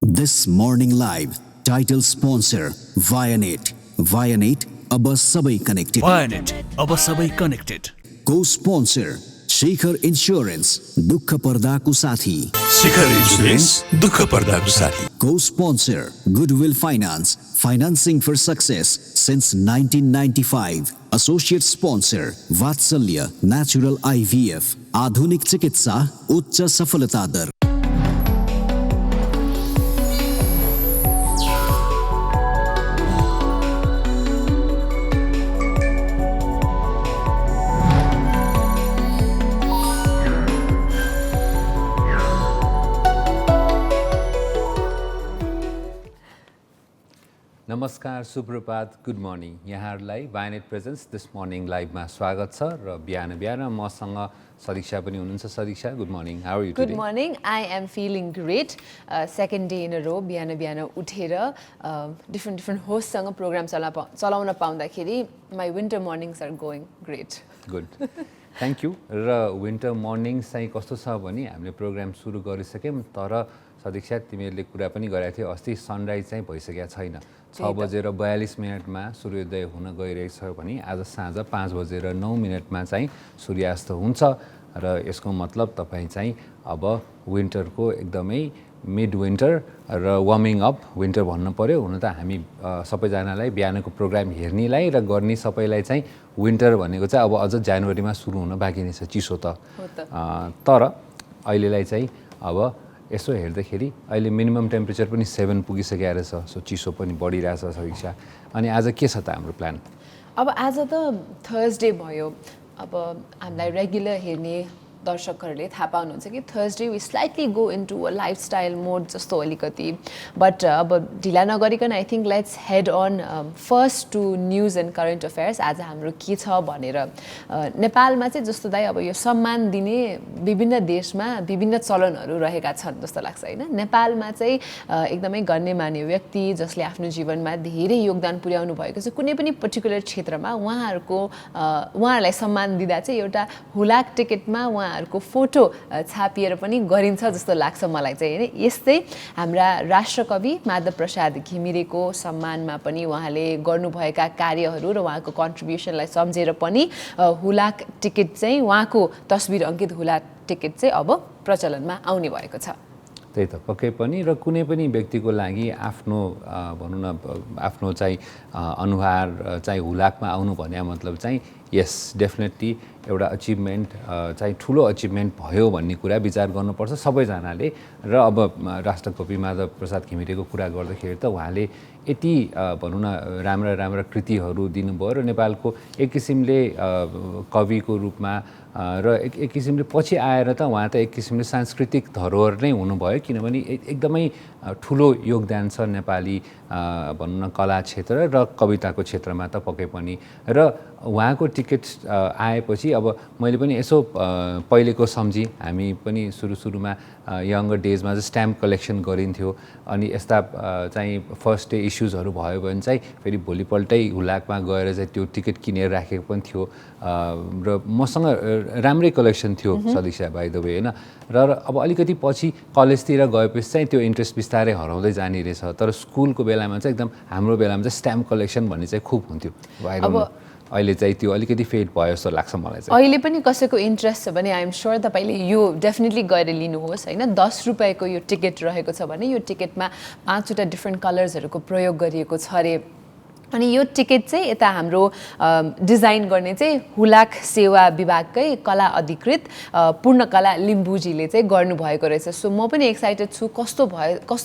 This morning live title sponsor Vianet. Vianet अब सबै connected. Vianet अब सबै connected. Co-sponsor Shikhar Insurance दुःख पर्दाको साथी. शिखर इन्स्योरेन्स दुःख पर्दाको साथी. Co-sponsor Goodwill Finance financing for success since 1995. Associate sponsor Vatsalya Natural IVF आधुनिक चिकित्सा उच्च सफलता दर. नमस्कार, सुप्रभात, गुड मर्निङ. यहाँहरूलाई वायनेट प्रेजेन्स दिस मर्निङ लाइभमा स्वागत छ र बिहान बिहान मसँग सदीक्षा पनि हुनुहुन्छ. Sadikshya, good morning. How are you today? Good morning. I am feeling great. Second day in a row बिहान बिहान उठेर डिफ्रेन्ट होस्टसँग प्रोग्राम चलाउन पाउँदाखेरि my winter mornings are going great. Good, thank you. र विन्टर मर्निङ्स चाहिँ कस्तो छ भने हामीले प्रोग्राम सुरु गरिसक्यौँ, तर सदीक्षा तिमीहरूले कुरा पनि गरेको थियौ अस्ति सनराइज चाहिँ भइसकेको छैन. 6:42 सूर्योदय हुन गइरहेछ भने आज साँझ 5:09 चाहिँ सूर्यास्त हुन्छ र यसको मतलब तपाईँ चाहिँ अब विन्टरको एकदमै मिड विन्टर र वार्मिङ अप विन्टर भन्नु पर्यो. हुन त हामी सबैजनालाई बिहानको प्रोग्राम हेर्नेलाई र गर्ने सबैलाई चाहिँ विन्टर भनेको चाहिँ अब अझ जनवरीमा सुरु हुन बाँकी नै छ चिसो त. तर अहिलेलाई चाहिँ अब यसो हेर्दाखेरि अहिले मिनिमम टेम्परेचर पनि 7 पुगिसकेको रहेछ. सो चिसो पनि बढिरहेछ समीक्षा. अनि आज के छ त हाम्रो प्लान? अब आज त थर्सडे भयो. अब हामीलाई रेगुलर हेर्ने दर्शकहरूले थाहा पाउनुहुन्छ कि Thursday we slightly go into a lifestyle mode जस्तो अलिकति. बट अब ढिला नगरिकन I think let's head on first to news and current affairs. आज हाम्रो के छ भनेर नेपालमा चाहिँ जस्तो दाइ अब यो सम्मान दिने विभिन्न देशमा विभिन्न चलनहरू रहेका छन् जस्तो लाग्छ होइन. नेपालमा चाहिँ एकदमै गण्यमान्य व्यक्ति जसले आफ्नो जीवनमा धेरै योगदान पुर्याउनु भएको छ कुनै पनि पर्टिकुलर क्षेत्रमा उहाँहरूलाई सम्मान दिँदा चाहिँ एउटा हुलाक टिकटमा उहाँहरूको फोटो छापिएर पनि गरिन्छ जस्तो लाग्छ मलाई चाहिँ होइन. यस्तै हाम्रा राष्ट्रकवि माधव प्रसाद घिमिरेको सम्मानमा पनि उहाँले गर्नुभएका कार्यहरू र उहाँको कन्ट्रिब्युसनलाई सम्झेर पनि हुलाक टिकट चाहिँ उहाँको तस्बिर अङ्कित हुलाक टिकट चाहिँ अब प्रचलनमा आउने भएको छ. त्यही त पक्कै पनि. र कुनै पनि व्यक्तिको लागि आफ्नो भनौँ न आफ्नो चाहिँ अनुहार चाहिँ हुलाकमा आउनु भन्ने मतलब चाहिँ यस डेफिनेटली एउटा अचिभमेन्ट चाहिँ ठुलो अचिभमेन्ट भयो भन्ने कुरा विचार गर्नुपर्छ सबैजनाले. र अब राष्ट्रकवि माधव प्रसाद घिमिरेको कुरा गर्दाखेरि त उहाँले यति भनौँ न राम्रा कृतिहरू दिनुभयो र नेपालको एक किसिमले कविको रूपमा र एक किसिमले पछि आएर त उहाँ त एक किसिमले सांस्कृतिक धरोहर नै हुनुभयो. किनभने एकदमै ठुलो योगदान छ नेपाली भनौँ न कला क्षेत्र र कविताको क्षेत्रमा त पक्कै पनि. र उहाँको टिकट आएपछि अब मैले पनि यसो पहिलेको सम्झी. हामी पनि सुरुमा यङ्गर डेजमा चाहिँ स्ट्याम्प कलेक्सन गरिन्थ्यो. अनि यस्ता चाहिँ फर्स्ट डे इस्युजहरू भयो भने चाहिँ फेरि भोलिपल्टै हुलाकमा गएर चाहिँ त्यो टिकट किनेर राखेको पनि थियो. र मसँग राम्रै कलेक्सन थियो सदीक्षा बाइ द वे होइन. र अब अलिकति पछि कलेजतिर गएपछि चाहिँ त्यो इन्ट्रेस्ट बिस्तारै हराउँदै जाने रहेछ. तर स्कुलको बेलामा चाहिँ एकदम हाम्रो बेलामा चाहिँ स्ट्याम्प कलेक्सन भन्ने चाहिँ खुब हुन्थ्यो. अहिले चाहिँ त्यो अलिकति फेड भयो जस्तो लाग्छ मलाई चाहिँ. अहिले पनि कसैको इन्ट्रेस्ट छ भने आइएम स्योर तपाईँले यो डेफिनेटली गएर लिनुहोस् होइन. 10 रुपियाँको यो टिकट रहेको छ भने यो टिकटमा 5वटा डिफ्रेन्ट कलर्सहरूको प्रयोग गरिएको छ अरे. अनि यो टिकट चाहिँ यता हाम्रो डिजाइन गर्ने चाहिँ हुलाक सेवा विभागकै कला अधिकृत पूर्णकला लिम्बुजीले चाहिँ गर्नुभएको रहेछ. सो म पनि एक्साइटेड छु कस्तो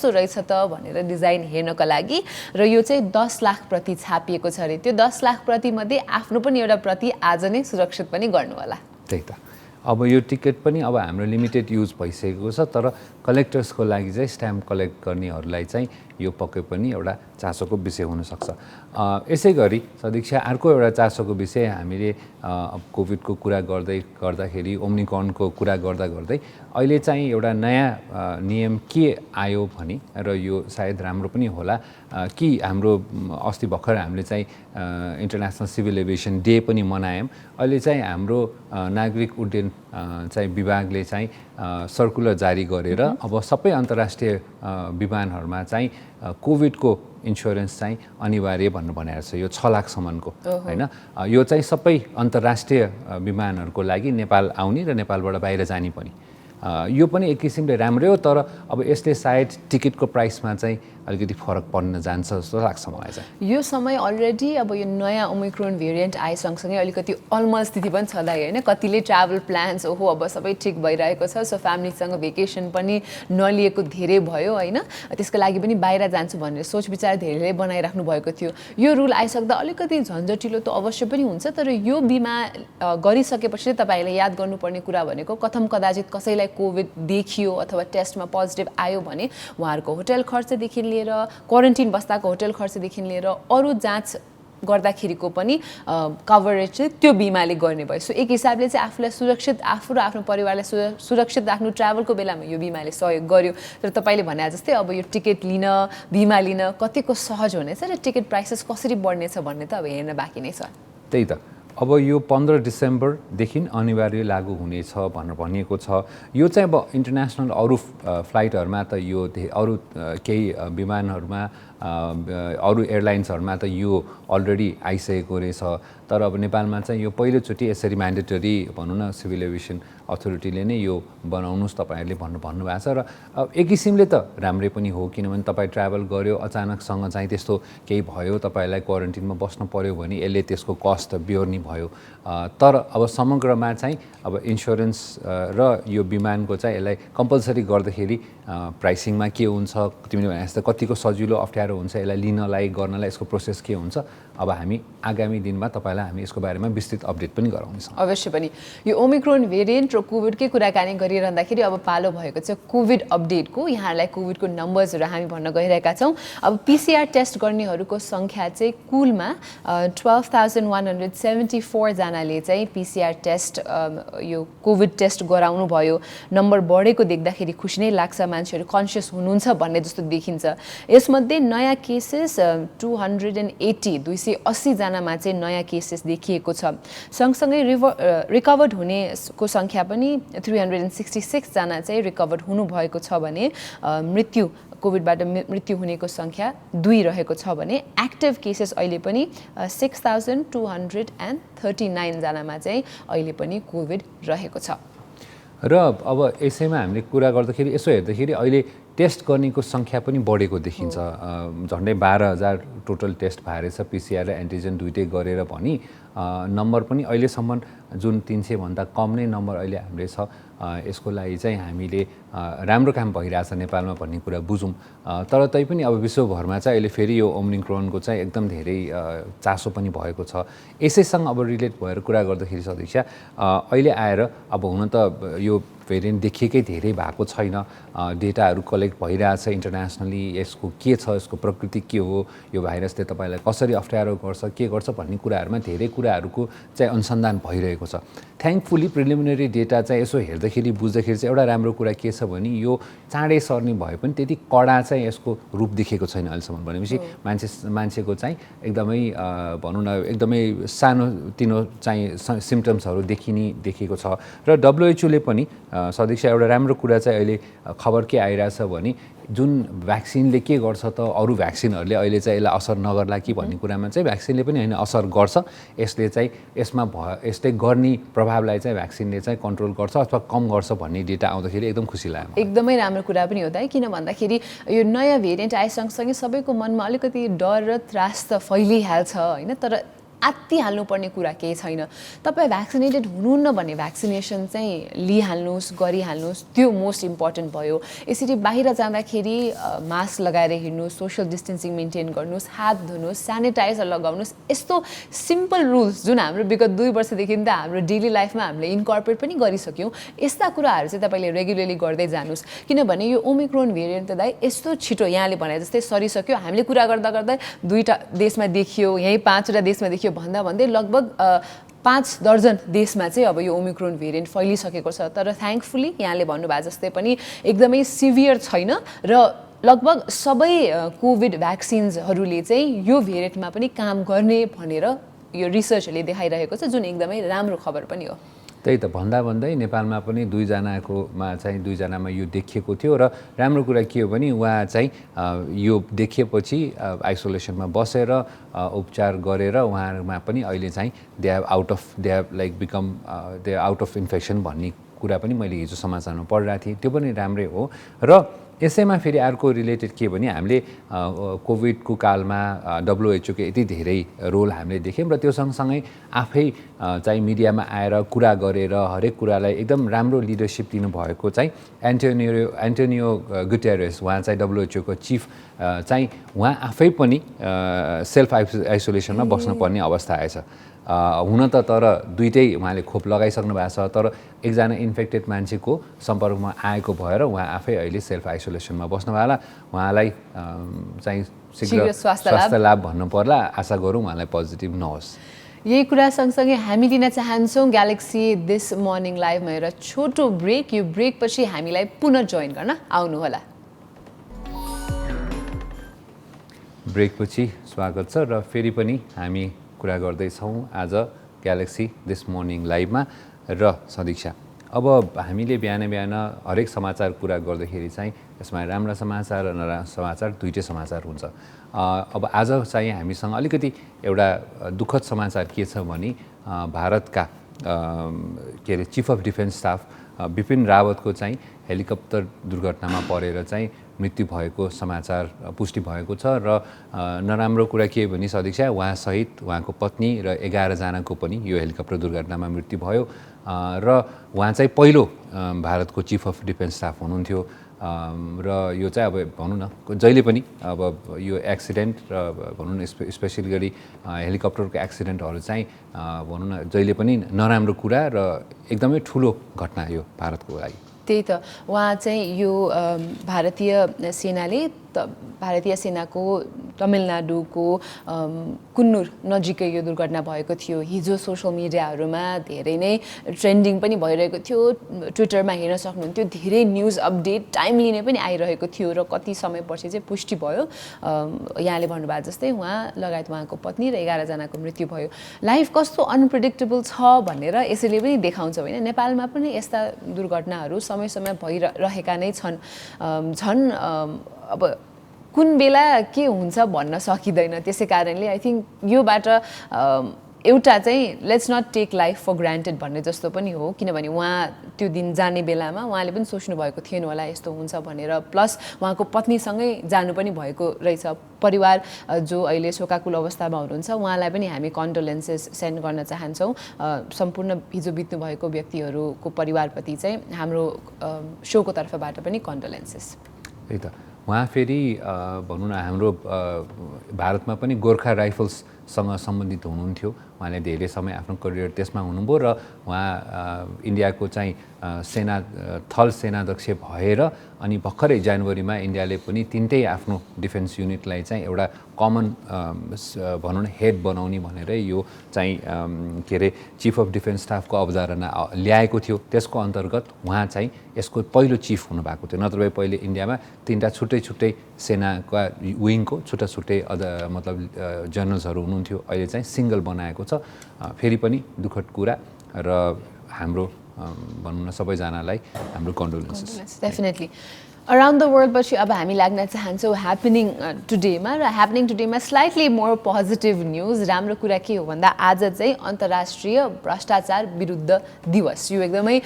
रहेछ त भनेर डिजाइन हेर्नको लागि. र यो चाहिँ 10 लाख प्रति छापिएको छ अरे. त्यो 10 लाख प्रतिमध्ये आफ्नो पनि एउटा प्रति आज नै सुरक्षित पनि गर्नु होला. त्यही त. अब यो टिकट पनि अब हाम्रो लिमिटेड युज भइसकेको छ. तर कलेक्टर्सको लागि चाहिँ स्ट्याम्प कलेक्ट गर्नेहरूलाई चाहिँ यो पक्कै पनि एउटा चासोको विषय हुनसक्छ. यसै गरी सदीक्षा अर्को एउटा चासोको विषय हामीले कोभिडको कुरा गर्दाखेरि ओम्निकर्नको कुरा गर्दै अहिले चाहिँ एउटा नयाँ नियम के आयो भने र यो सायद राम्रो पनि होला कि हाम्रो अस्ति भर्खर हामीले चाहिँ इन्टरनेसनल सिभिल एभिएसन डे पनि मनायौँ. अहिले चाहिँ हाम्रो नागरिक उड्डयन चाहिँ विभागले चाहिँ सर्कुलर जारी गरेर अब सबै अन्तर्राष्ट्रिय विमानहरूमा चाहिँ कोभिडको इन्स्योरेन्स चाहिँ अनिवार्य भनेर भनेको छ। यो 6 लाखसम्मको होइन। यो चाहिँ सबै अन्तर्राष्ट्रिय विमानहरूको लागि नेपाल आउने र नेपालबाट बाहिर जाने पनि। यो पनि एक किसिमले राम्रै हो, तर अब यसले सायद टिकटको प्राइसमा चाहिँ अलिकति फरक पर्न जान्छ जस्तो लाग्छ मलाई चाहिँ। यो समय अलरेडी अब यो नयाँ ओमिक्रोन भेरिएन्ट आए सँगसँगै अलिकति अलमल स्थिति पनि छँदा होइन। कतिले ट्राभल प्लान्स ओहो अब सबै ठिक भइरहेको छ, सो फ्यामिलीसँग भेकेसन पनि नलिएको धेरै भयो होइन। त्यसको लागि पनि बाहिर जान्छु भनेर सोच विचार धेरैले बनाइराख्नु भएको थियो। यो रुल आइसक्दा अलिकति झन्झटिलो त अवश्य पनि हुन्छ, तर यो बिमा गरिसकेपछि तपाईँले याद गर्नुपर्ने कुरा भनेको कथम कदाचित कसैलाई कोभिड देखियो अथवा टेस्टमा पोजिटिभ आयो भने उहाँहरूको होटल खर्चदेखि लिएर क्वारेन्टिन बस्दाको होटल खर्चदेखि लिएर अरू जाँच गर्दाखेरिको पनि कभरेज चाहिँ त्यो बिमाले गर्ने भयो। सो एक हिसाबले चाहिँ आफूलाई सुरक्षित, आफू र आफ्नो परिवारलाई सुरक्षित राख्नु ट्राभलको बेलामा यो बिमाले सहयोग गर्यो। तर तपाईँले भने जस्तै अब यो टिकट लिन, बिमा लिन कतिको सहज हुनेछ र टिकट प्राइसेस कसरी बढ्नेछ भन्ने त अब हेर्न बाँकी नै छ। त्यही त अब यो 15 डिसेम्बरदेखि अनिवार्य लागू हुनेछ भनेर भनिएको छ। यो चाहिँ अब इन्टरनेसनल अरू फ्लाइटहरूमा त यो अरू केही विमानहरूमा अरू एयरलाइन्सहरूमा त यो अलरेडी आइसकेको रहेछ, तर अब नेपालमा चाहिँ यो पहिलोचोटि यसरी म्यान्डेटरी भनौँ न सिभिल एभिएसन अथोरिटीले नै यो बनाउनुहोस् तपाईँहरूले भन्नुभएको छ। र एक किसिमले त राम्रै पनि हो, किनभने तपाईँ ट्राभल गर्यो अचानकसँग चाहिँ त्यस्तो केही भयो, तपाईँलाई क्वारेन्टिनमा बस्नु पर्यो भने यसले त्यसको कस्ट त बिहोर्ने भयो। तर अब समग्रमा चाहिँ अब इन्स्योरेन्स र यो बिमानको चाहिँ यसलाई कम्पलसरी गर्दाखेरि प्राइसिङमा के हुन्छ, तिमीले भने जस्तो कतिको सजिलो अप्ठ्यारो हुन्छ यसलाई लिनलाई गर्नलाई, यसको प्रोसेस के हुन्छ, अब हामी आगामी दिनमा तपाईँलाई हामी यसको बारेमा विस्तृत अपडेट पनि गराउनेछौँ। अवश्य पनि यो ओमिक्रोन भेरिएन्ट र कोभिडकै कुराकानी गरिरहँदाखेरि अब पालो भएको छ कोभिड अपडेटको। यहाँहरूलाई कोभिडको नम्बर्सहरू हामी भन्न गइरहेका छौँ। अब पिसिआर टेस्ट गर्नेहरूको सङ्ख्या चाहिँ कुलमा 12,174 जनाले चाहिँ पिसिआर टेस्ट यो कोभिड टेस्ट गराउनु भयो। नम्बर बढेको देख्दाखेरि खुसी नै लाग्छ, मान्छेहरू कन्सियस हुनुहुन्छ भन्ने जस्तो देखिन्छ। यसमध्ये नयाँ केसेस 280 जनामा चाहिँ नयाँ केसेस देखिएको छ। सँगसँगै रिकभर्ड हुनेको सङ्ख्या पनि 366 जना चाहिँ रिकभर्ड हुनुभएको छ भने कोभिडबाट मृत्यु हुनेको सङ्ख्या 2 रहेको छ भने एक्टिभ केसेस अहिले पनि 6,239 जनामा चाहिँ अहिले पनि कोभिड रहेको छ। र अब यसैमा हामीले कुरा गर्दाखेरि यसो हेर्दाखेरि अहिले टेस्ट गर्नेको सङ्ख्या पनि बढेको देखिन्छ। झन्डै 12,000 टोटल टेस्ट भएर छ, पिसिआर र एन्टिजेन दुइटै गरेर पनि नम्बर पनि अहिलेसम्म जुन 300 भन्दा कम नै नम्बर अहिले हाम्रो छ। यसको लागि चाहिँ हामीले राम्रो काम भइरहेछ नेपालमा भन्ने कुरा बुझौँ। तर तैपनि अब विश्वभरमा चाहिँ अहिले फेरि यो ओमिक्रोनको चाहिँ एकदम धेरै चासो पनि भएको छ। यसैसँग अब रिलेट भएर कुरा गर्दाखेरि सदस्य अहिले आएर अब हुन त यो भेरिएन्ट देखिएकै धेरै भएको छैन, डेटाहरू कलेक्ट भइरहेछ इन्टरनेसनली, यसको के छ, यसको प्रकृति के हो, यो भाइरसले तपाईँलाई कसरी अप्ठ्यारो गर्छ, के गर्छ भन्ने कुराहरूमा धेरै कुराहरूको चाहिँ अनुसन्धान भइरहेको छ। थ्याङ्कफुली प्रिलिमिनरी डेटा चाहिँ यसो हेर्दाखेरि बुझ्दाखेरि चाहिँ एउटा राम्रो कुरा के छ भने यो चाँडै सर्ने भए पनि त्यति कडा चाहिँ यसको रूप देखेको छैन अहिलेसम्म। भनेपछि मान्छेको चाहिँ एकदमै भनौँ न एकदमै सानोतिनो चाहिँ सिम्टम्सहरू देखिएको छ। र WHO ले पनि सदस्य एउटा राम्रो कुरा चाहिँ अहिले खबर के आइरहेछ भने जुन भ्याक्सिनले के गर्छ त अरू भ्याक्सिनहरूले अहिले चाहिँ यसलाई असर नगर्ला कि भन्ने कुरामा चाहिँ भ्याक्सिनले पनि होइन असर गर्छ। यसले चाहिँ यसले गर्ने प्रभावलाई चाहिँ भ्याक्सिनले चाहिँ कन्ट्रोल गर्छ अथवा कम गर्छ भन्ने डेटा आउँदाखेरि एकदम खुसी लाग्यो। एकदमै राम्रो कुरा पनि हो त है, किन भन्दाखेरि यो नयाँ भेरिएन्ट आए सँगसँगै सबैको मनमा अलिकति डर र त्रास त फैलिहाल्छ होइन। तर आत्तिहाल्नुपर्ने कुरा केही छैन। तपाईँ भ्याक्सिनेटेड हुनुहुन्न भने भ्याक्सिनेसन चाहिँ लिइहाल्नुहोस्, गरिहाल्नुहोस्, त्यो मोस्ट इम्पोर्टेन्ट भयो। यसरी बाहिर जाँदाखेरि मास्क लगाएर हिँड्नुहोस्, सोसियल डिस्टेन्सिङ मेन्टेन गर्नुहोस्, हात धुनुहोस्, सेनिटाइजर लगाउनुहोस्। यस्तो सिम्पल रुल्स जुन हाम्रो विगत 2 वर्षदेखि त हाम्रो डेली लाइफमा हामीले इन्कर्पोरेट पनि गरिसक्यौँ, यस्ता कुराहरू चाहिँ तपाईँले रेगुलरली गर्दै जानुहोस्। किनभने यो ओमिक्रोन भेरिएन्ट त दाइ यस्तो छिटो यहाँले भने जस्तै सरिसक्यो। हामीले कुरा गर्दा गर्दै 2टा देशमा देखियो, यहीँ 5वटा देशमा देखियो भन्दा भन्दै लगभग 5 दर्जन देशमा चाहिँ अब यो ओमिक्रोन भेरिएन्ट फैलिसकेको छ। तर थ्याङ्कफुली यहाँले भन्नुभयो जस्तै पनि एकदमै सिभियर छैन र लगभग सबै कोभिड भ्याक्सिन्सहरूले चाहिँ यो भेरिएन्टमा पनि काम गर्ने भनेर यो रिसर्चहरूले देखाइरहेको छ, जुन एकदमै राम्रो खबर पनि हो। त्यही त भन्दै नेपालमा पनि दुईजनामा यो देखिएको थियो र राम्रो कुरा के हो भने उहाँ चाहिँ यो देखिएपछि आइसोलेसनमा बसेर उपचार गरेर उहाँहरूमा पनि अहिले चाहिँ दे आउट अफ इन्फेक्सन भन्ने कुरा पनि मैले हिजो समाचारमा पढिरहेको थिएँ, त्यो पनि राम्रै हो। र यसैमा फेरि अर्को रिलेटेड के भने हामीले कोभिडको कालमा WHO को यति धेरै रोल हामीले देख्यौँ र त्यो सँगसँगै आफै चाहिँ मिडियामा आएर कुरा गरेर हरेक कुरालाई एकदम राम्रो लिडरसिप दिनुभएको चाहिँ एन्टोनियो गुटेरेस, उहाँ चाहिँ WHO को चिफ चाहिँ उहाँ आफै पनि सेल्फ आइसोलेसनमा बस्नुपर्ने अवस्था आएछ। हुन त तर दुइटै उहाँले खोप लगाइसक्नु भएको छ, तर एकजना इन्फेक्टेड मान्छेको सम्पर्कमा आएको भएर उहाँ आफै अहिले सेल्फ आइसोलेसनमा बस्नुभयो। उहाँलाई चाहिँ शीघ्र स्वास्थ्य लाभ भन्नु पर्ला, आशा गरौँ उहाँलाई पोजिटिभ नहोस्। यही कुरा सँगसँगै हामी लिन चाहन्छौँ ग्यालेक्सी दिस मर्निङ लाइभमा एउटा छोटो ब्रेक। यो ब्रेकपछि हामीलाई पुनः जोइन गर्न आउनुहोला। ब्रेकपछि स्वागत छ र फेरि पनि हामी कुरा गर्दैछौँ आज ग्यालेक्सी दिस मर्निङ लाइभमा। र सदिक्षा, अब हामीले बिहान हरेक समाचार कुरा गर्दाखेरि चाहिँ यसमा राम्रा समाचार र नराम्रा समाचार दुईटै समाचार हुन्छ। अब आज चाहिँ हामीसँग अलिकति एउटा दुःखद समाचार के छ भने भारतका chief of defence staff Bipin रावतको चाहिँ हेलिकप्टर दुर्घटनामा परेर चाहिँ मृत्यु भएको समाचार पुष्टि भएको छ। र नराम्रो कुरा के भने सदिक्षा, उहाँसहित उहाँको पत्नी र 11 जनाको पनि यो हेलिकप्टर दुर्घटनामा मृत्यु भयो। र उहाँ चाहिँ पहिलो भारतको चिफ अफ डिफेन्स स्टाफ हुनुहुन्थ्यो। र यो चाहिँ अब भनौँ न जहिले पनि अब यो एक्सिडेन्ट र भनौँ न स्पेसली गरी हेलिकप्टरको एक्सिडेन्टहरू चाहिँ भनौँ न जहिले पनि नराम्रो कुरा र एकदमै ठुलो घटना यो भारतको लागि। त्यही त, उहाँ चाहिँ यो भारतीय सेनाको तमिलनाडुको कुन्नुर नजिकै यो दुर्घटना भएको थियो। हिजो सोसल मिडियाहरूमा धेरै नै ट्रेन्डिङ पनि भइरहेको थियो, ट्विटरमा हेर्न सक्नुहुन्थ्यो, धेरै न्युज अपडेट टाइमली नै पनि आइरहेको थियो र कति समयपछि चाहिँ पुष्टि भयो। यहाँले भन्नुभएको जस्तै उहाँ लगायत उहाँको पत्नी र 11 जनाको मृत्यु भयो। लाइफ कस्तो अनप्रेडिक्टेबल छ भनेर यसैले पनि देखाउँछ होइन। नेपालमा पनि यस्ता दुर्घटनाहरू समय भइरहेका नै छन्। झन् अब कुन बेला के हुन्छ भन्न सकिँदैन। त्यसै कारणले आई थिङ्क योबाट एउटा चाहिँ let's not take life for granted भन्ने जस्तो पनि हो, किनभने उहाँ त्यो दिन जाने बेलामा उहाँले पनि सोच्नु भएको थिएन होला यस्तो हुन्छ भनेर। प्लस उहाँको पत्नीसँगै जानु पनि भएको रहेछ। परिवार जो अहिले शोकाकुल अवस्थामा हुनुहुन्छ उहाँलाई पनि हामी कन्डोलेन्सेस सेन्ड गर्न चाहन्छौँ। सम्पूर्ण हिजो बित्नु भएको व्यक्तिहरूको परिवारप्रति चाहिँ हाम्रो सोको तर्फबाट पनि कन्डोलेन्सेस। त्यही त, उहाँ फेरि भनौँ न हाम्रो भारतमा पनि गोर्खा राइफल्ससँग सम्बन्धित हुनुहुन्थ्यो। उहाँले धेरै समय आफ्नो करियर त्यसमा हुनुभयो र उहाँ इन्डियाको चाहिँ थल सेनाध्यक्ष भएर अनि भर्खरै जनवरीमा इन्डियाले पनि तिनटै आफ्नो डिफेन्स युनिटलाई चाहिँ एउटा कमन भनौँ न हेड बनाउने भनेर यो चाहिँ चिफ अफ डिफेन्स स्टाफको अवधारणा ल्याएको थियो। त्यसको अन्तर्गत उहाँ चाहिँ यसको पहिलो चिफ हुनुभएको थियो। नत्र भए पहिले इन्डियामा तिनवटा छुट्टै सेनाका विङको छुट्टै मतलब जनरल्सहरू हुनुहुन्थ्यो। अहिले चाहिँ सिङ्गल बनाएको छ। फेरि पनि दुःखद कुरा र हाम्रो भनौँ न सबैजनालाई हाम्रो कन्डोलेन्सेस। डेफिनेटली। अराउन्ड द वर्ल्डपछि अब हामी लाग्न चाहन्छौँ ह्यापनिङ टुडेमा। र ह्यापनिङ टुडेमा स्लाइटली मोर पोजिटिभ न्युज। राम्रो कुरा के हो भन्दा आज चाहिँ अन्तर्राष्ट्रिय भ्रष्टाचार विरुद्ध दिवस। यो एकदमै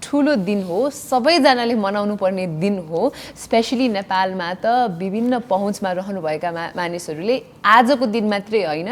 ठुलो दिन हो, सबैजनाले मनाउनु पर्ने दिन हो। स्पेसली नेपालमा त विभिन्न पहुँचमा रहनुभएका मानिसहरूले आजको दिन मात्रै होइन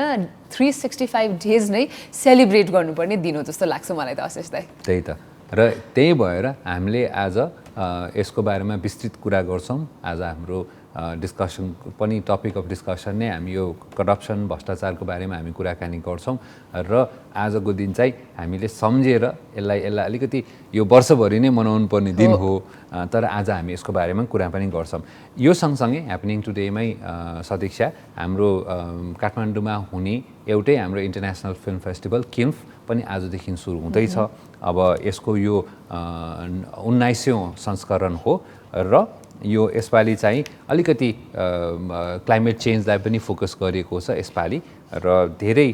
365 डेज नै सेलिब्रेट गर्नुपर्ने दिन हो जस्तो लाग्छ मलाई त अशेष दाइ। त्यही त, र त्यही भएर हामीले आज यसको बारेमा विस्तृत कुरा गर्छौँ। आज हाम्रो डिस्कसन पनि टपिक अफ डिस्कसन नै हामी यो करप्सन भ्रष्टाचारको बारेमा हामी कुराकानी गर्छौँ। र आजको दिन चाहिँ हामीले सम्झेर यसलाई अलिकति यो वर्षभरि नै मनाउनु पर्ने दिन हो, तर आज हामी यसको बारेमा कुरा पनि गर्छौँ। यो सँगसँगै ह्यापनिङ टुडेमै सदिक्षा हाम्रो काठमाडौँमा हुने एउटै हाम्रो इन्टरनेसनल फिल्म फेस्टिभल किम्फ पनि आजदेखि सुरु हुँदैछ। अब यसको यो 19औँ संस्करण हो र यो यसपालि चाहिँ अलिकति क्लाइमेट चेन्जलाई पनि फोकस गरेको छ यसपालि र धेरै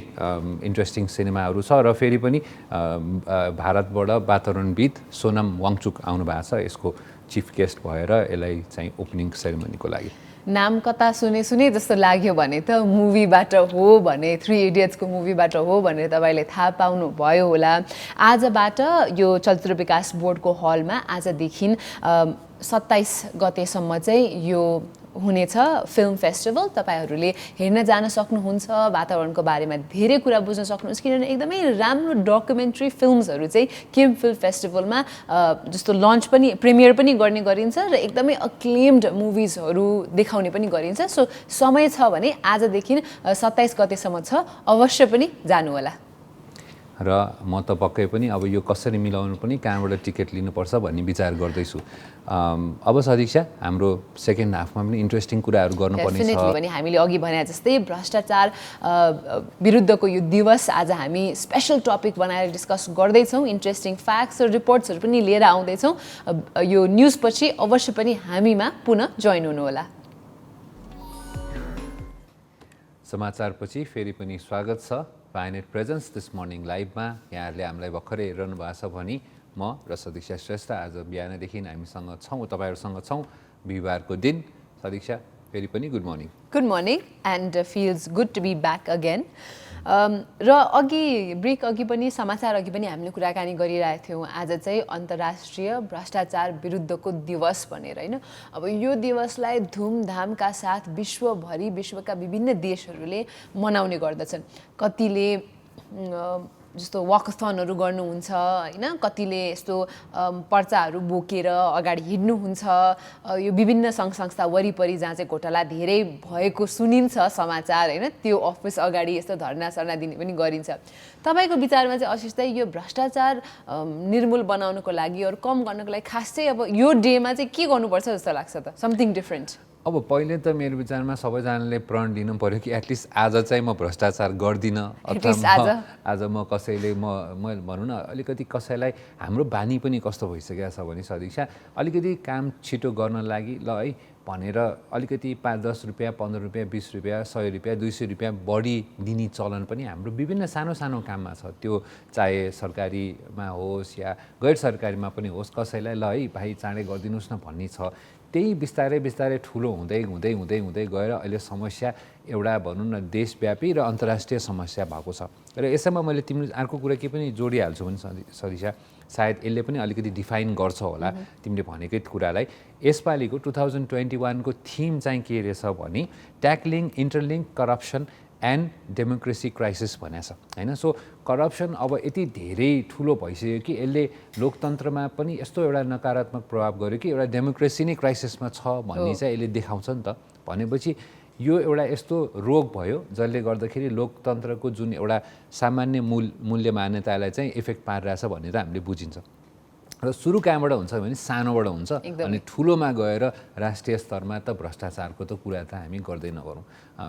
इन्ट्रेस्टिङ सिनेमाहरू छ र फेरि पनि भारतबाट वातावरणविद सोनम वाङचुक आउनु भएको छ यसको चिफ गेस्ट भएर यसलाई चाहिँ ओपनिङ सेरेमनीको लागि। नाम कता सुने जस्तो लाग्यो भने त मुभीबाट हो भने 3 इडियट्सको मुभीबाट हो भनेर तपाईँले थाहा पाउनु भयो होला। आजबाट यो चलचित्र विकास बोर्डको हलमा आजदेखि 27 गतेसम्म चाहिँ यो हुनेछ फिल्म फेस्टिभल। तपाईँहरूले हेर्न जान सक्नुहुन्छ, वातावरणको बारेमा धेरै कुरा बुझ्न सक्नुहुन्छ किनभने एकदमै राम्रो डकुमेन्ट्री फिल्म्सहरू चाहिँ केम फिल्म फेस्टिभलमा जस्तो लन्च पनि प्रिमियर पनि गर्ने गरिन्छ र एकदमै अक्लेम्ड मुभिजहरू देखाउने पनि गरिन्छ। सो समय छ भने आजदेखि 27 गतेसम्म छ, अवश्य पनि जानु होला। र म त पक्कै पनि अब यो कसरी मिलाउनु पनि कहाँबाट टिकट लिनुपर्छ भन्ने विचार गर्दैछु। अब सदिक्षा हाम्रो सेकेन्ड हाफमा पनि इन्ट्रेस्टिङ कुराहरू गर्नुपर्ने छ। डेफिनेटली पनि हामीले अघि भने जस्तै भ्रष्टाचार विरुद्धको यो दिवस आज हामी स्पेशल टपिक बनाएर डिस्कस गर्दैछौँ। इन्ट्रेस्टिङ फ्याक्ट्स र रिपोर्ट्सहरू पनि लिएर आउँदैछौँ। यो न्युजपछि अवश्य पनि हामीमा पुनः जोइन हुनुहोला। समाचारपछि फेरि पनि स्वागत छ वायनेट प्रेजेन्स दिस मर्निङ लाइभमा। यहाँहरूले हामीलाई भर्खरै हेरिरहनु भएको छ भनी म र सदिक्षा श्रेष्ठ आज बिहानदेखि हामीसँग छौँ, तपाईँहरूसँग छौँ बिहिबारको दिन। सदिक्षा फेरि पनि good morning. Good morning and feels good to be back again. र अघि ब्रेक अघि पनि समाचार अघि पनि हामीले कुराकानी गरिरहेका थियौँ। आज चाहिँ अन्तर्राष्ट्रिय भ्रष्टाचार विरुद्धको दिवस भनेर होइन। अब यो दिवसलाई धुमधामका साथ विश्वका विभिन्न देशहरूले मनाउने गर्दछन्। कतिले जस्तो वकथनहरू गर्नुहुन्छ होइन, कतिले यस्तो पर्चाहरू बोकेर अगाडि हिँड्नुहुन्छ। यो विभिन्न सङ्घ संस्था वरिपरि जहाँ चाहिँ घोटाला धेरै भएको सुनिन्छ समाचार होइन, त्यो अफिस अगाडि यस्तो धर्ना दिने पनि गरिन्छ। तपाईँको विचारमा चाहिँ आशिष दाइ यो भ्रष्टाचार निर्मूल बनाउनको लागि अरू कम गर्नको लागि खास चाहिँ अब यो डेमा चाहिँ के गर्नुपर्छ जस्तो लाग्छ त? Something different. अब पहिले त मेरो विचारमा सबैजनाले प्रण लिनु पऱ्यो कि एटलिस्ट आज चाहिँ म भ्रष्टाचार गर्दिनँ, अथवा आज म कसैले म भनौँ न अलिकति कसैलाई हाम्रो बानी पनि कस्तो भइसकेको छ भने सदिक्षा अलिकति काम छिटो गर्न लागि ल है भनेर अलिकति 5-10 रुपियाँ 15 रुपियाँ 20 रुपियाँ 100 रुपियाँ 200 रुपियाँ बढी दिने चलन पनि हाम्रो विभिन्न सानो सानो काममा छ। त्यो चाहे सरकारीमा होस् या गैर सरकारीमा पनि होस्, कसैलाई ल है भाइ चाँडै गरिदिनुहोस् न भन्ने छ। त्यही बिस्तारै ठुलो हुँदै गएर अहिले समस्या एउटा भनौँ न देशव्यापी र अन्तर्राष्ट्रिय समस्या भएको छ। र यसैमा मैले तिमीले अर्को कुरा के पनि जोडिहाल्छु भने सदिक्षा सायद यसले पनि अलिकति डिफाइन गर्छ होला तिमीले भनेकै कुरालाई। यसपालिको 2021 को थिम चाहिँ के रहेछ भने tackling interlink corruption and democracy crisis भनेको छ होइन। सो करप्सन अब यति धेरै ठुलो भइसक्यो कि यसले लोकतन्त्रमा पनि यस्तो एउटा नकारात्मक प्रभाव गर्यो कि एउटा डेमोक्रेसी नै क्राइसिसमा छ भन्ने चाहिँ यसले देखाउँछ नि त। भनेपछि यो एउटा यस्तो रोग भयो जसले गर्दाखेरि लोकतन्त्रको जुन एउटा सामान्य मूल्य मान्यतालाई चाहिँ इफेक्ट पारिरहेछ भनेर हामीले बुझिन्छ। र सुरु कहाँबाट हुन्छ भने सानोबाट हुन्छ अनि ठुलोमा गएर राष्ट्रिय स्तरमा त भ्रष्टाचारको त कुरा त हामी गर्दै नगरौँ।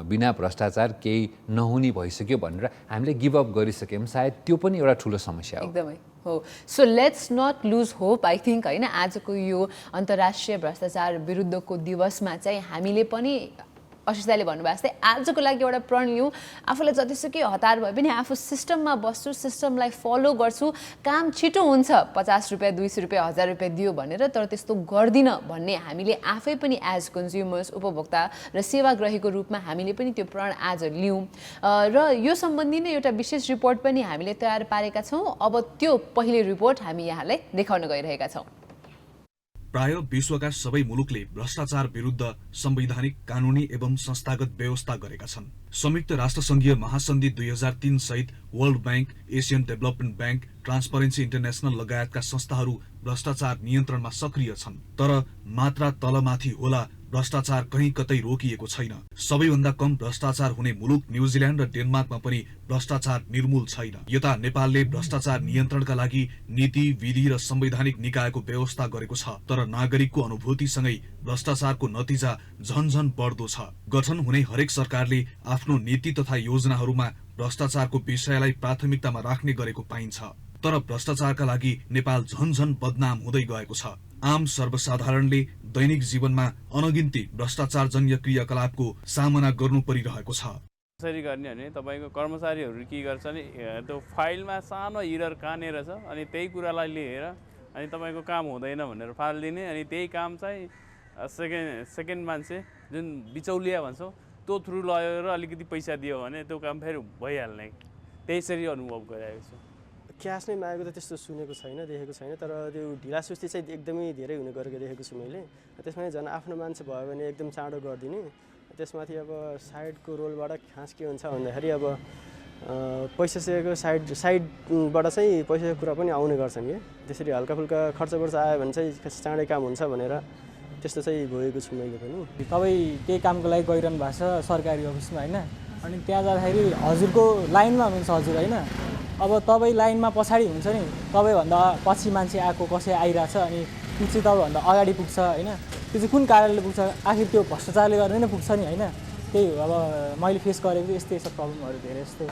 बिना भ्रष्टाचार केही नहुने भइसक्यो भनेर हामीले गिभअप गरिसक्यौँ, सायद त्यो पनि एउटा ठुलो समस्या हो। एकदमै हो। So let's not lose hope I think होइन। आजको यो अन्तर्राष्ट्रिय भ्रष्टाचार विरुद्धको दिवसमा चाहिँ हामीले पनि आशिष दाइले भन्नुभएको जस्तै आजको लागि एउटा प्रण लिउँ। आफूलाई जतिसुकै हतार भए पनि आफू सिस्टममा बस्छु, सिस्टमलाई फलो गर्छु, काम छिटो हुन्छ 50 रुपियाँ 200 रुपियाँ 1000 रुपियाँ दियो भनेर, तर त्यस्तो गर्दिनँ भन्ने हामीले आफै पनि एज कन्ज्युमर्स उपभोक्ता र सेवाग्राहीको रूपमा हामीले पनि त्यो प्रण आज लिउँ। र यो सम्बन्धी नै एउटा विशेष रिपोर्ट पनि हामीले तयार पारेका छौँ। अब त्यो पहिले रिपोर्ट हामी यहाँलाई देखाउन गइरहेका छौँ। प्राय विश्वका सबै मुलुकले भ्रष्टाचार विरुद्ध संवैधानिक कानूनी एवं संस्थागत व्यवस्था गरेका छन्। संयुक्त राष्ट्रसंघीय महासन्धि 2003 सहित world bank, Asian development bank, transparency international लगायतका संस्थाहरू भ्रष्टाचार नियन्त्रणमा सक्रिय छन्। तर मात्रा तलमाथि होला, भ्रष्टाचार कहीँ कतै रोकिएको छैन। सबैभन्दा कम भ्रष्टाचार हुने मुलुक न्युजिल्यान्ड र डेनमार्कमा पनि भ्रष्टाचार निर्मूल छैन। यता नेपालले भ्रष्टाचार नियन्त्रणका लागि नीति, विधि र संवैधानिक निकायको व्यवस्था गरेको छ, तर नागरिकको अनुभूतिसँगै भ्रष्टाचारको नतिजा झनझन बढ्दो छ। गठन हुने हरेक सरकारले आफ्नो नीति तथा योजनाहरूमा भ्रष्टाचारको विषयलाई प्राथमिकतामा राख्ने गरेको पाइन्छ। तर भ्रष्टाचारका लागि नेपाल झनझन बदनाम हुँदै गएको छ। आम सर्वसाधारणले दैनिक जीवनमा अनगिन्ती भ्रष्टाचारजन्य क्रियाकलापको सामना गर्नु परिरहेको छ। कसरी गर्ने भने तपाईँको कर्मचारीहरू के गर्छ भने त्यो फाइलमा सानो इरर कहाँनिर छ अनि त्यही कुरालाई लिएर अनि तपाईँको काम हुँदैन भनेर फालिदिने, अनि त्यही काम चाहिँ सेकेन्ड मान्छे जुन बिचौलिया भन्छौँ त्यो थ्रु लगेर अलिकति पैसा दियो भने त्यो काम फेरि भइहाल्ने, त्यसरी अनुभव गरिरहेको छु। क्यास नै मागेको त त्यस्तो सुनेको छैन, देखेको छैन, तर त्यो ढिलासुस्ती चाहिँ एकदमै धेरै हुने गरेको देखेको छु मैले। त्यसमा झन् आफ्नो मान्छे भयो भने एकदम चाँडो गरिदिने। त्यसमाथि अब साइडको रोलबाट खास के हुन्छ भन्दाखेरि अब पैसा सेको साइडबाट चाहिँ पैसाको कुरा पनि आउने गर्छन् कि, त्यसरी हल्काफुल्का खर्च आयो भने चाहिँ चाँडै काम हुन्छ भनेर त्यस्तो चाहिँ भोगेको छु मैले पनि। तपाईँ केही कामको लागि गइरहनु भएको छ सरकारी अफिसमा होइन, अनि त्यहाँ जाँदाखेरि हजुरको लाइनमा हुनुहुन्छ हजुर होइन, अब तपाईँ लाइनमा पछाडि हुन्छ नि, तपाईँभन्दा पछि मान्छे आएको कसै आइरहेछ अनि त्यो चाहिँ तपाईँभन्दा अगाडि पुग्छ होइन, त्यो चाहिँ कुन कारणले पुग्छ, आखिर त्यो भ्रष्टाचारले गर्दा नै पुग्छ नि होइन। त्यही हो, अब मैले फेस गरेको चाहिँ यस्तै प्रब्लमहरू धेरै जस्तो।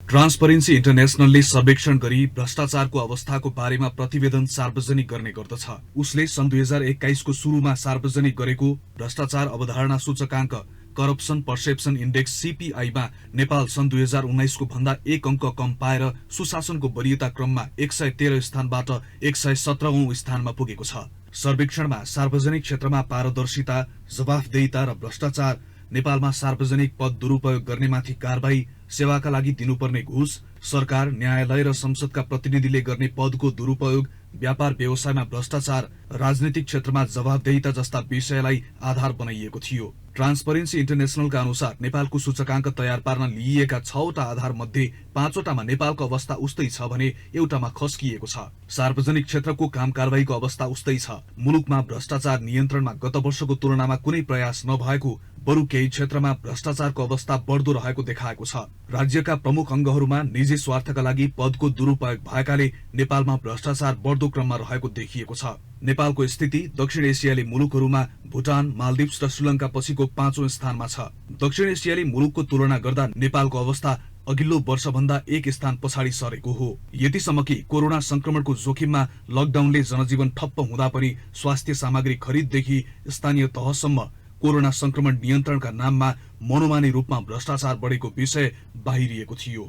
ट्रान्सपरेन्सी इन्टरनेसनलले सर्वेक्षण गरी भ्रष्टाचारको अवस्थाको बारेमा प्रतिवेदन सार्वजनिक गर्ने गर्दछ। उसले सन् 2021 को सुरुमा सार्वजनिक गरेको भ्रष्टाचार अवधारणा सूचकाङ्क करप्सन पर्सेप्सन इन्डेक्स CPI-मा नेपाल सन् 2019 को भन्दा 1 अङ्क कम पाएर सुशासनको वरीयता क्रममा 113 स्थानबाट 117औं स्थानमा पुगेको छ। सर्वेक्षणमा सार्वजनिक क्षेत्रमा पारदर्शिता, जवाफदेहिता र भ्रष्टाचार, नेपालमा सार्वजनिक पद दुरुपयोग गर्नेमाथि कारबाही, सेवाका लागि दिनुपर्ने घुस, सरकार, न्यायालय र संसदका प्रतिनिधिले गर्ने पदको दुरुपयोग, व्यापार व्यवसायमा भ्रष्टाचार, राजनीतिक क्षेत्रमा जवाफदेहिता जस्ता विषयलाई आधार बनाइएको थियो। ट्रान्सपरेन्सी इन्टरनेसनलका अनुसार नेपालको सूचकाङ्क तयार पार्न लिइएका 6वटा आधार मध्ये 5वटामा नेपालको अवस्था उस्तै छ भने एउटामा खस्किएको छ। सार्वजनिक क्षेत्रको काम कारबाहीको अवस्था उस्तै छ। मुलुकमा भ्रष्टाचार नियन्त्रणमा गत वर्षको तुलनामा कुनै प्रयास नभएको, बरु केही क्षेत्रमा भ्रष्टाचारको अवस्था बढ्दो रहेको देखाएको छ। राज्यका प्रमुख अङ्गहरूमा निजी स्वार्थका लागि पदको दुरुपयोग भएकाले नेपालमा भ्रष्टाचार बढ्दो क्रममा रहेको देखिएको छ। नेपालको स्थिति दक्षिण एसियाली मुलुकहरूमा भुटान, मालदिप्स र श्रीलङ्का पछिको 5औं स्थानमा छ। दक्षिण एसियाली मुलुकको तुलना गर्दा नेपालको अवस्था अघिल्लो वर्षभन्दा 1 स्थान पछाडि सरेको हो। यतिसम्म कि कोरोना संक्रमणको जोखिममा लकडाउनले जनजीवन ठप्प हुँदा पनि स्वास्थ्य सामग्री खरिददेखि स्थानीय तहसम्म कोरोना संक्रमण नियन्त्रणका नाममा मनोमानी रूपमा भ्रष्टाचार बढेको विषय बाहिरिएको थियो।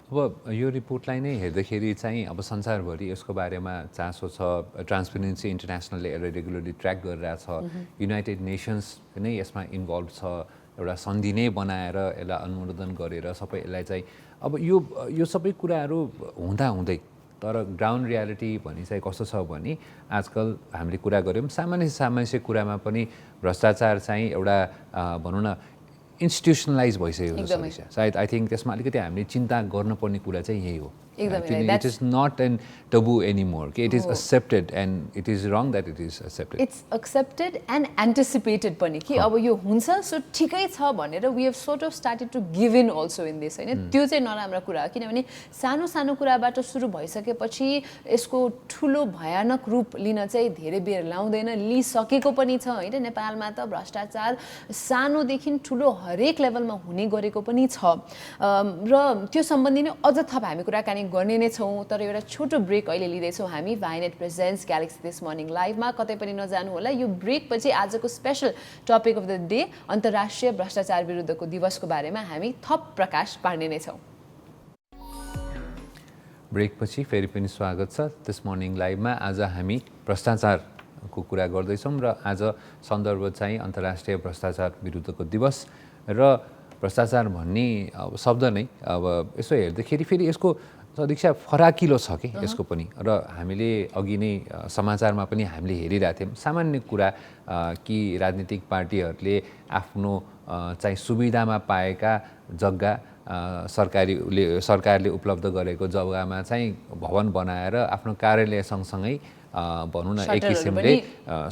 अब यो रिपोर्टलाई नै हेर्दाखेरि चाहिँ अब संसारभरि यसको बारेमा चासो छ। ट्रान्सपरेन्सी इन्टरनेसनलले यसलाई रेगुलरली ट्र्याक गरिरहेछ। युनाइटेड नेसन्स नै यसमा इन्भल्भ छ, एउटा सन्धि नै बनाएर यसलाई अनुमोदन गरेर सबै यसलाई चाहिँ अब यो सबै कुराहरू हुँदै तर ग्राउन्ड रियालिटी भनी चाहिँ कस्तो छ भने आजकल हामीले कुरा गऱ्यौँ सामान्य कुरामा पनि भ्रष्टाचार चाहिँ एउटा भनौँ न इन्स्टिट्युसनलाइज भइसकेको समस्या। सायद आई थिङ्क त्यसमा अलिकति हामीले चिन्ता गर्नुपर्ने कुरा चाहिँ यही हो। It is not an taboo anymore. It is accepted and it is wrong that it is accepted. It's accepted and anticipated पनि कि अब यो हुन्छ सो ठिकै छ भनेर we have sort of started to give in also in this हैन। त्यो चाहिँ नराम्रो कुरा हो किनभने सानो कुराबाट सुरु भइसकेपछि यसको ठुलो भयानक रूप लिन चाहिँ धेरै बेर लाउँदैन, लिइसकेको पनि छ हैन। नेपालमा त भ्रष्टाचार सानोदेखि ठुलो हरेक लेभलमा हुने गरेको पनि छ र त्यो सम्बन्धी नै अझ थप हामी कुराकानी गर्ने नै छौँ। तर एउटा छोटो ब्रेक अहिले लिँदैछौँ हामी वायनेट प्रेजेन्ट्स ग्यालेक्सी दिस मर्निङ लाइभमा। कतै पनि नजानु होला। यो ब्रेक पछि आजको special topic of the day अन्तर्राष्ट्रिय भ्रष्टाचार विरुद्धको दिवसको बारेमा हामी थप प्रकाश पार्ने नै छौँ। ब्रेक पछि फेरि पनि स्वागत छ दिस मर्निङ लाइभमा। आज हामी भ्रष्टाचारको कुरा गर्दैछौँ र आज सन्दर्भ चाहिँ अन्तर्राष्ट्रिय भ्रष्टाचार विरुद्धको दिवस र भ्रष्टाचार भन्ने अब शब्द नै अब यसो हेर्दाखेरि फेरि यसको सदिक्षा फराकिलो छ कि यसको पनि। र हामीले अघि नै समाचारमा पनि हामीले हेरिरहेको थियौँ सामान्य कुरा कि राजनीतिक पार्टीहरूले आफ्नो चाहिँ सुविधामा पाएका जग्गा सरकारले उपलब्ध गरेको जग्गामा चाहिँ भवन बनाएर आफ्नो कार्यालय सँगसँगै भनौँ न एक किसिमले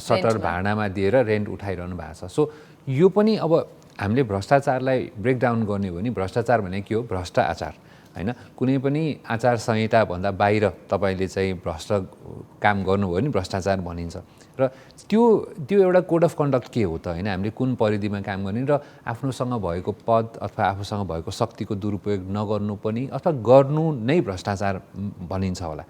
सटर भाडामा दिएर रेन्ट उठाइरहनु भएको छ। सो यो पनि अब हामीले भ्रष्टाचारलाई ब्रेकडाउन गर्ने हो भने भ्रष्टाचार भने के हो? भ्रष्ट आचार होइन। कुनै पनि आचार संहिताभन्दा बाहिर तपाईँले चाहिँ भ्रष्ट काम गर्नुभयो भने भ्रष्टाचार भनिन्छ। र त्यो एउटा कोड अफ कन्डक्ट के हो त होइन, हामीले कुन परिधिमा काम गर्ने र आफ्नोसँग भएको पद अथवा आफूसँग भएको शक्तिको दुरुपयोग नगर्नु पनि अथवा गर्नु नै भ्रष्टाचार भनिन्छ होला।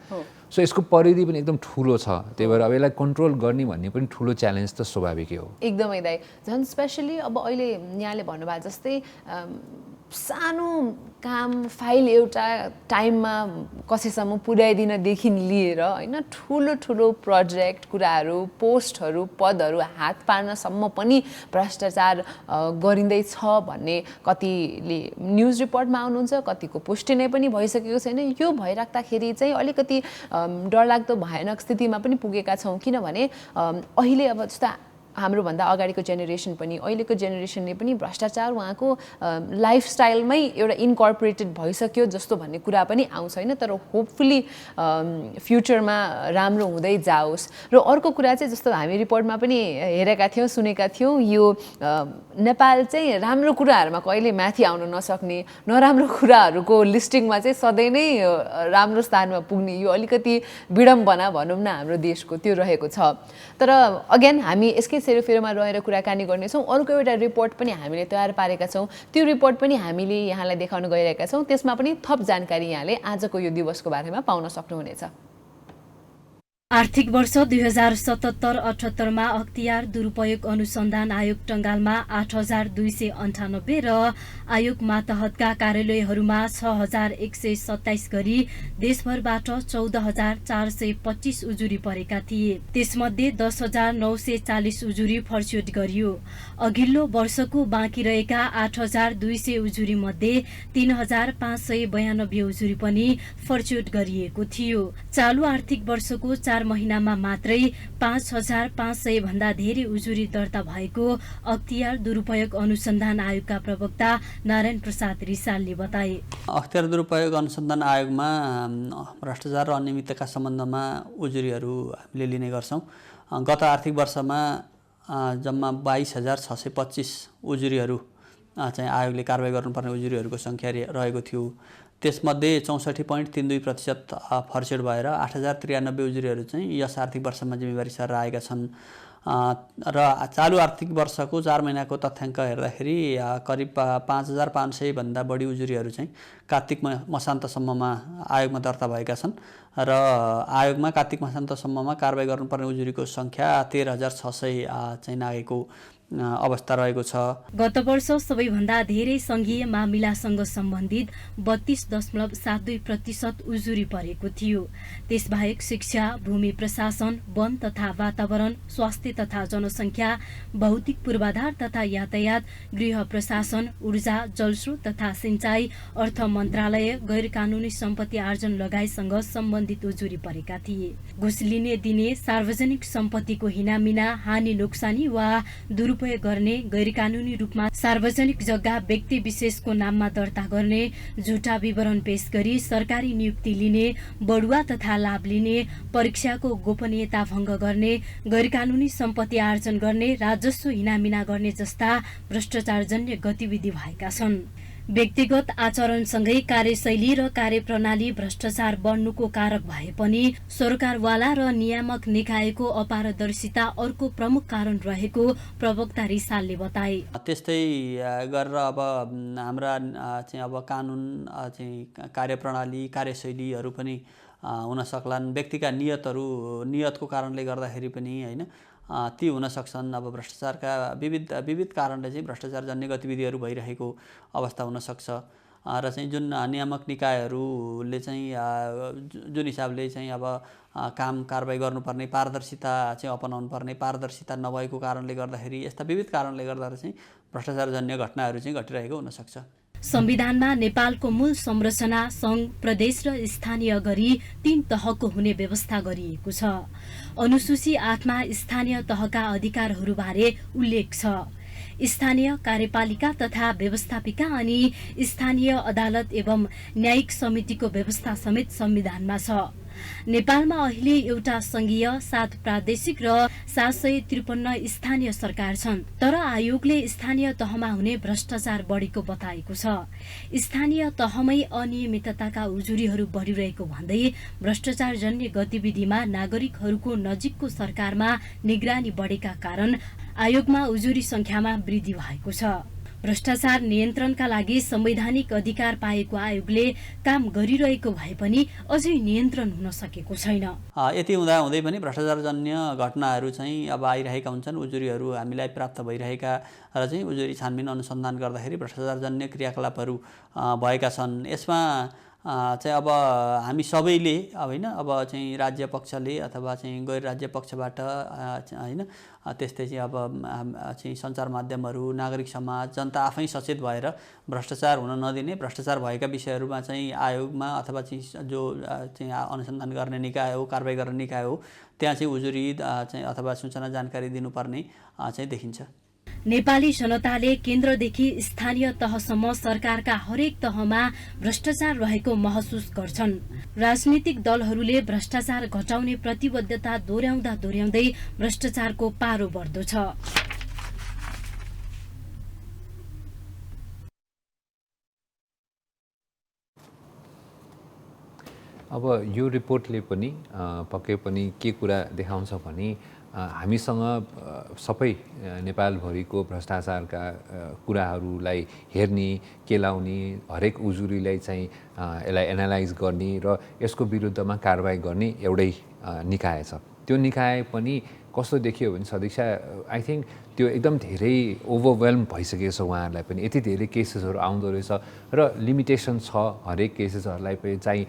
सो यसको परिधि पनि एकदम ठुलो छ, त्यही भएर अब यसलाई कन्ट्रोल गर्ने भन्ने पनि ठुलो च्यालेन्ज त स्वाभाविकै हो। एकदमै दाइ, झन् स्पेसली अब अहिले यहाँले भन्नुभएको जस्तै सानो काम फाइल एउटा टाइममा कसैसम्म पुर्याइदिनदेखि लिएर होइन ठुलो ठुलो प्रोजेक्ट कुराहरू पोस्टहरू पदहरू हात पार्नसम्म पनि भ्रष्टाचार गरिँदैछ भन्ने कतिले न्युज रिपोर्टमा आउनुहुन्छ, कतिको पुष्टि नै पनि भइसकेको छैन। यो भइराख्दाखेरि चाहिँ अलिकति डरलाग्दो भयानक स्थितिमा पनि पुगेका छौँ, किनभने अहिले अब जस्तो हाम्रोभन्दा अगाडिको जेनेरेसन पनि अहिलेको जेनेरेसनले पनि भ्रष्टाचार उहाँको लाइफस्टाइलमै एउटा इन्कर्पोरेटेड भइसक्यो जस्तो भन्ने कुरा पनि आउँछ होइन। तर होपफुली फ्युचरमा राम्रो हुँदै जाओस्। र अर्को कुरा चाहिँ जस्तो हामी रिपोर्टमा पनि हेरेका थियौँ सुनेका थियौँ, यो नेपाल चाहिँ राम्रो कुराहरूमा कहिले माथि आउन नसक्ने, नराम्रो कुराहरूको लिस्टिङमा चाहिँ सधैँ नै राम्रो स्थानमा पुग्ने, यो अलिकति विडम्बना भनौँ न हाम्रो देशको त्यो रहेको छ। तर अगेन हामी यसकै सेरोफेरोमा रहेर कुराकानी गर्नेछौँ। अर्को एउटा रिपोर्ट पनि हामीले तयार पारेका छौँ, त्यो रिपोर्ट पनि हामीले यहाँलाई देखाउन गइरहेका छौँ। त्यसमा पनि थप जानकारी यहाँले आजको यो दिवसको बारेमा पाउन सक्नुहुनेछ। आर्थिक वर्ष 2077-78 अख्तियार दुरुपयोग अनुसन्धान आयोग टंगालमा 8298 र आयोग मातहतका कार्यालयहरूमा 6127 गरी देशभरबाट 14425 उजुरी परेका थिए। त्यसमध्ये 10940 उजुरी फर्स्योट गरियो। अघिल्लो वर्षको बाँकी रहेका 8200 उजुरी मध्ये 3592 उजुरी पनि फर्स्योट गरिएको थियो। चालू आर्थिक वर्षको 4 महिनामा मात्रै 5500 भन्दा धेरै उजुरी दर्ता भएको अख्तियार दुरुपयोग अनुसन्धान आयोगका प्रवक्ता नारायण प्रसाद रिसालले बताए। अख्तियार दुरुपयोग अनुसन्धान आयोगमा भ्रष्टाचार र अनियमितताका सम्बन्धमा उजुरीहरू हामीले लिने गर्छौँ। गत आर्थिक वर्षमा जम्मा 22625 उजुरीहरू चाहिँ आयोगले कारबाही गर्नुपर्ने उजुरीहरूको सङ्ख्या रहेको थियो। त्यसमध्ये 64.32% फर्स्योट भएर 8093 उजुरीहरू चाहिँ यस आर्थिक वर्षमा जिम्मेवारी सर आएका छन्। र चालू आर्थिक वर्षको 4 महिनाको तथ्याङ्क हेर्दाखेरि करिब 5500 भन्दा बढी उजुरीहरू चाहिँ कार्तिक मसान्तसम्ममा आयोगमा दर्ता भएका छन् र आयोगमा कार्तिक मसान्तसम्ममा कारबाही गर्नुपर्ने उजुरीको सङ्ख्या 13600 चाहिँ नागेको अवस्था रहेको छ। गत वर्ष सबैभन्दा धेरै संघीय मामिलासँग सम्बन्धित 32.72% उजुरी परेको थियो। त्यसबाहेक शिक्षा, भूमि प्रशासन, वन तथा वातावरण, स्वास्थ्य तथा जनसङ्ख्या, भौतिक पूर्वाधार तथा यातायात, गृह प्रशासन, ऊर्जा, जलस्रोत तथा सिंचाई, अर्थ मन्त्रालय, गैर कानुनी सम्पत्ति आर्जन लगायतसँग सम्बन्धित उजुरी परेका थिए। घुस लिने दिने, सार्वजनिक सम्पत्तिको हिनामिना, हानि नोक्सानी वा दुरुपयोग गर्ने, गैरकानूनी रूपमा सार्वजनिक जग्गा व्यक्ति विशेषको नाममा दर्ता गर्ने, झुटा विवरण पेश गरी सरकारी नियुक्ति लिने, बढुवा तथा लाभ लिने, परीक्षाको गोपनीयता भङ्ग गर्ने, गैरकानूनी सम्पत्ति आर्जन गर्ने, राजस्व हिनामिना गर्ने जस्ता भ्रष्टाचारजन्य गतिविधि भएका छन्। व्यक्तिगत आचरणसँगै कार्यशैली र कार्यप्रणाली भ्रष्टाचार बढ्नुको कारक भए पनि सरकारवाला र नियामक निकायको अपारदर्शिता अर्को प्रमुख कारण रहेको प्रवक्ता रिसालले बताए। त्यस्तै गरेर अब हाम्रा चाहिँ अब कानुन चाहिँ कार्यप्रणाली कार्यशैलीहरू पनि हुन सक्लान्। व्यक्तिका नियतको कारणले गर्दाखेरि पनि होइन ती हुन सक्छन्। अब भ्रष्टाचारका विविध कारणले चाहिँ भ्रष्टाचारजन्य गतिविधिहरू भइरहेको अवस्था हुन सक्छ र चाहिँ जुन नियामक निकायहरूले चाहिँ जुन हिसाबले चाहिँ अब काम कारबाही गर्नुपर्ने पारदर्शिता चाहिँ अपनाउनु पर्ने पारदर्शिता नभएको कारणले गर्दाखेरि यस्ता विविध कारणले गर्दा चाहिँ भ्रष्टाचारजन्य घटनाहरू चाहिँ घटिरहेको हुन सक्छ। संविधानमा नेपालको मूल संरचना सङ्घ, प्रदेश र स्थानीय गरी 3 तहको हुने व्यवस्था गरिएको छ। अनुसूची 8 मा स्थानीय तहका अधिकारहरूबारे उल्लेख छ। स्थानीय कार्यपालिका तथा व्यवस्थापिका अनि स्थानीय अदालत एवं न्यायिक समितिको व्यवस्था समेत संविधानमा छ। नेपालमा अहिले एउटा संघीय 7 प्रादेशिक र 753 स्थानीय सरकार छन्, तर आयोगले स्थानीय तहमा हुने भ्रष्टाचार बढेको बताएको छ। स्थानीय तहमै अनियमितताका उजुरीहरू बढिरहेको भन्दै भ्रष्टाचारजन्य गतिविधिमा नागरिकहरूको नजिकको सरकारमा निगरानी बढेका कारण आयोगमा उजुरी संख्यामा वृद्धि भएको छ। भ्रष्टाचार नियन्त्रणका लागि संवैधानिक अधिकार पाएको आयोगले काम गरिरहेको भए पनि अझै नियन्त्रण हुन सकेको छैन। यति हुँदै पनि भ्रष्टाचारजन्य घटनाहरू चाहिँ अब आइरहेका हुन्छन्, उजुरीहरू हामीलाई प्राप्त भइरहेका र चाहिँ उजुरी छानबिन अनुसन्धान गर्दाखेरि भ्रष्टाचारजन्य क्रियाकलापहरू भएका छन्। यसमा चाहिँ अब हामी सबैले होइन अब चाहिँ राज्य पक्षले अथवा चाहिँ गैर राज्य पक्षबाट होइन त्यस्तै चाहिँ अब चाहिँ सञ्चार माध्यमहरू, नागरिक समाज, जनता आफै सचेत भएर भ्रष्टाचार हुन नदिने, भ्रष्टाचार भएका विषयहरूमा चाहिँ आयोगमा अथवा चाहिँ जो चाहिँ अनुसन्धान गर्ने निकाय हो, कारबाही गर्ने निकाय हो, त्यहाँ चाहिँ उजुरी चाहिँ अथवा सूचना जानकारी दिनुपर्ने चाहिँ देखिन्छ। नेपाली जनताले केन्द्रदेखि स्थानीय तहसम्म सरकारका हरेक तहमा भ्रष्टाचार रहेको महसुस गर्छन्। राजनीतिक दलहरूले भ्रष्टाचार घटाउने प्रतिबद्धता दोहोर्याउँदै भ्रष्टाचारको पारो बढ्दो छ। अब यो रिपोर्टले पनि पक्कै पनि के कुरा देखाउँछ भने हामीसँग सबै नेपालभरिको भ्रष्टाचारका कुराहरूलाई हेर्ने, केलाउने, हरेक उजुरीलाई चाहिँ यसलाई एनालाइज गर्ने र यसको विरुद्धमा कारबाही गर्ने एउटै निकाय छ। त्यो निकाय पनि कस्तो देखियो भने सदीक्षा आई थिङ्क त्यो एकदम धेरै ओभरवेल्म भइसकेको छ उहाँहरूलाई पनि। यति धेरै केसेसहरू आउँदो रहेछ र लिमिटेसन छ हरेक केसेसहरूलाई पनि चाहिँ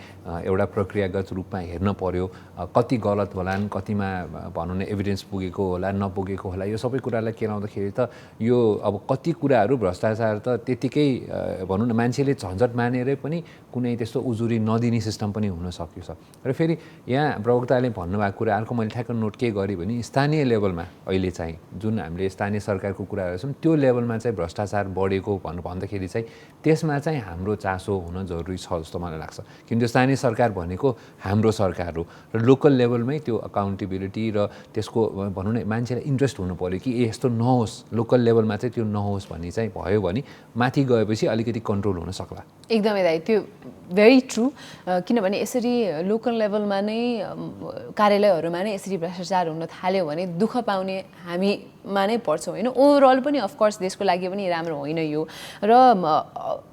एउटा प्रक्रियागत रूपमा हेर्न पर्यो। कति गलत होलान्, कतिमा भनौँ न एभिडेन्स पुगेको होला, नपुगेको होला, यो सबै कुरालाई केलाउँदाखेरि त यो अब कति कुराहरू भ्रष्टाचार त त्यतिकै भनौँ न मान्छेले झन्झट मानेरै पनि कुनै त्यस्तो उजुरी नदिने सिस्टम पनि हुन सकेको छ। र फेरि यहाँ प्रवक्ताले भन्नुभएको कुरा अर्को मैले ठ्याक्क नोट के गरेँ भने स्थानीय लेभलमा अहिले चाहिँ जुन हामीले स्थानीय सरकारको कुराहरू छौँ त्यो लेभलमा चाहिँ भ्रष्टाचार बढेको भन्दाखेरि चाहिँ त्यसमा चाहिँ हाम्रो चासो हुन जरुरी छ जस्तो मलाई लाग्छ। किनकि स्थानीय सरकार भनेको हाम्रो सरकार हो र लोकल लेभलमै त्यो अकाउन्टेबिलिटी र त्यसको भनौँ न मान्छेलाई इन्ट्रेस्ट हुनु पऱ्यो कि यस्तो नहोस्, लोकल लेभलमा चाहिँ त्यो नहोस् भन्ने चाहिँ भयो भने माथि गएपछि अलिकति कन्ट्रोल हुन सक्ला। एकदमै दाइ त्यो भेरी ट्रु। किनभने यसरी लोकल लेभलमा नै कार्यालयहरूमा नै यसरी भ्रष्टाचार हुन थाल्यो भने दुःख पाउने हामीमा नै पर्छौँ होइन। ओभरअल पनि अफकोर्स देशको लागि पनि राम्रो होइन यो। र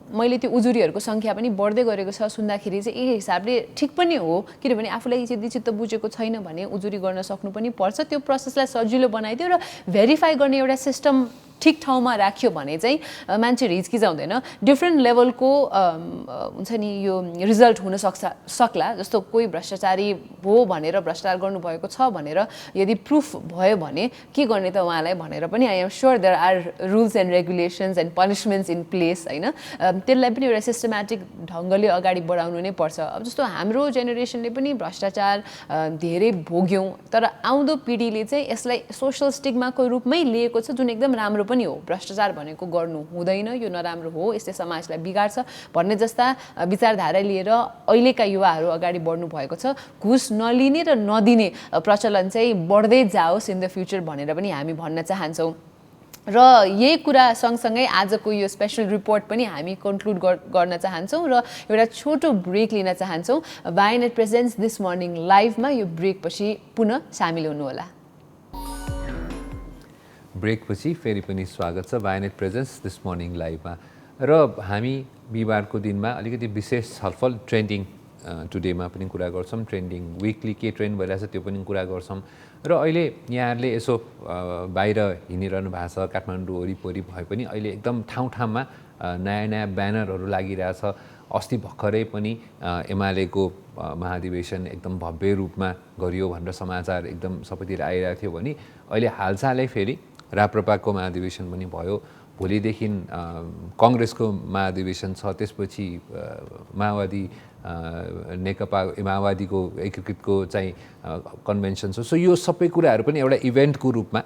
मैले त्यो उजुरीहरूको सङ्ख्या पनि बढ्दै गरेको छ सुन्दाखेरि चाहिँ यही हिसाबले ठिक पनि हो। किनभने आफूलाई चित्त बुझेको छैन भने उजुरी गर्न सक्नु पनि पर्छ। त्यो प्रोसेसलाई सजिलो बनाइदियो र भेरिफाई गर्ने एउटा सिस्टम ठिक ठाउँमा राख्यो भने चाहिँ मान्छे हिचकिचाउँदैन। डिफ्रेन्ट लेभलको हुन्छ नि यो रिजल्ट हुन सक्ला। जस्तो कोही भ्रष्टाचारी हो भनेर भ्रष्टाचार गर्नुभएको छ भनेर यदि प्रुफ भयो भने के गर्ने त उहाँलाई भनेर पनि I am sure there are rules and regulations and punishments in place होइन। त्यसलाई पनि एउटा सिस्टमेटिक ढङ्गले अगाडि बढाउनु नै पर्छ। अब जस्तो हाम्रो जेनेरेसनले पनि भ्रष्टाचार धेरै भोग्यौँ, तर आउँदो पिँढीले चाहिँ यसलाई सोसल स्टिग्माको रूपमै लिएको छ, जुन एकदम राम्रो पनि हो। भ्रष्टाचार भनेको गर्नु हुँदैन, यो नराम्रो हो, यसले समाजलाई बिगार्छ भन्ने जस्ता विचारधारा लिएर अहिलेका युवाहरू अगाडि बढ्नु भएको छ। घुस नलिने र नदिने प्रचलन चाहिँ बढ्दै जाओस् इन द फ्युचर भनेर पनि हामी भन्न चाहन्छौँ। र यही कुरा सँगसँगै आजको यो स्पेसल रिपोर्ट पनि हामी कन्क्लुड गर्न चाहन्छौँ र एउटा छोटो ब्रेक लिन चाहन्छौँ। वायनेट प्रेजेन्ट्स दिस मर्निङ लाइभमा यो ब्रेकपछि पुनः सामेल हुनुहोला। ब्रेकपछि फेरि पनि स्वागत छ वायनेट प्रेजेन्स दिस मर्निङ लाइभमा। र हामी बिहिबारको दिनमा अलिकति विशेष छलफल ट्रेन्डिङ टुडेमा पनि कुरा गर्छौँ। ट्रेन्डिङ विकली के ट्रेन्ड भइरहेछ त्यो पनि कुरा गर्छौँ। र अहिले यहाँहरूले यसो बाहिर हिँडिरहनु भएको छ काठमाडौँ वरिपरि भए पनि अहिले एकदम ठाउँ ठाउँमा नयाँ नयाँ ब्यानरहरू लागिरहेछ। अस्ति भर्खरै पनि एमालेको महाधिवेशन एकदम भव्य रूपमा गरियो भनेर समाचार एकदम सबैतिर आइरहेको थियो भने अहिले हालसालै फेरि राप्रपाको महाधिवेशन पनि भयो। भोलिदेखि कङ्ग्रेसको महाधिवेशन छ, त्यसपछि माओवादी नेकपा माओवादीको एकीकृतको चाहिँ कन्भेन्सन छ। सो यो सबै कुराहरू पनि एउटा इभेन्टको रूपमा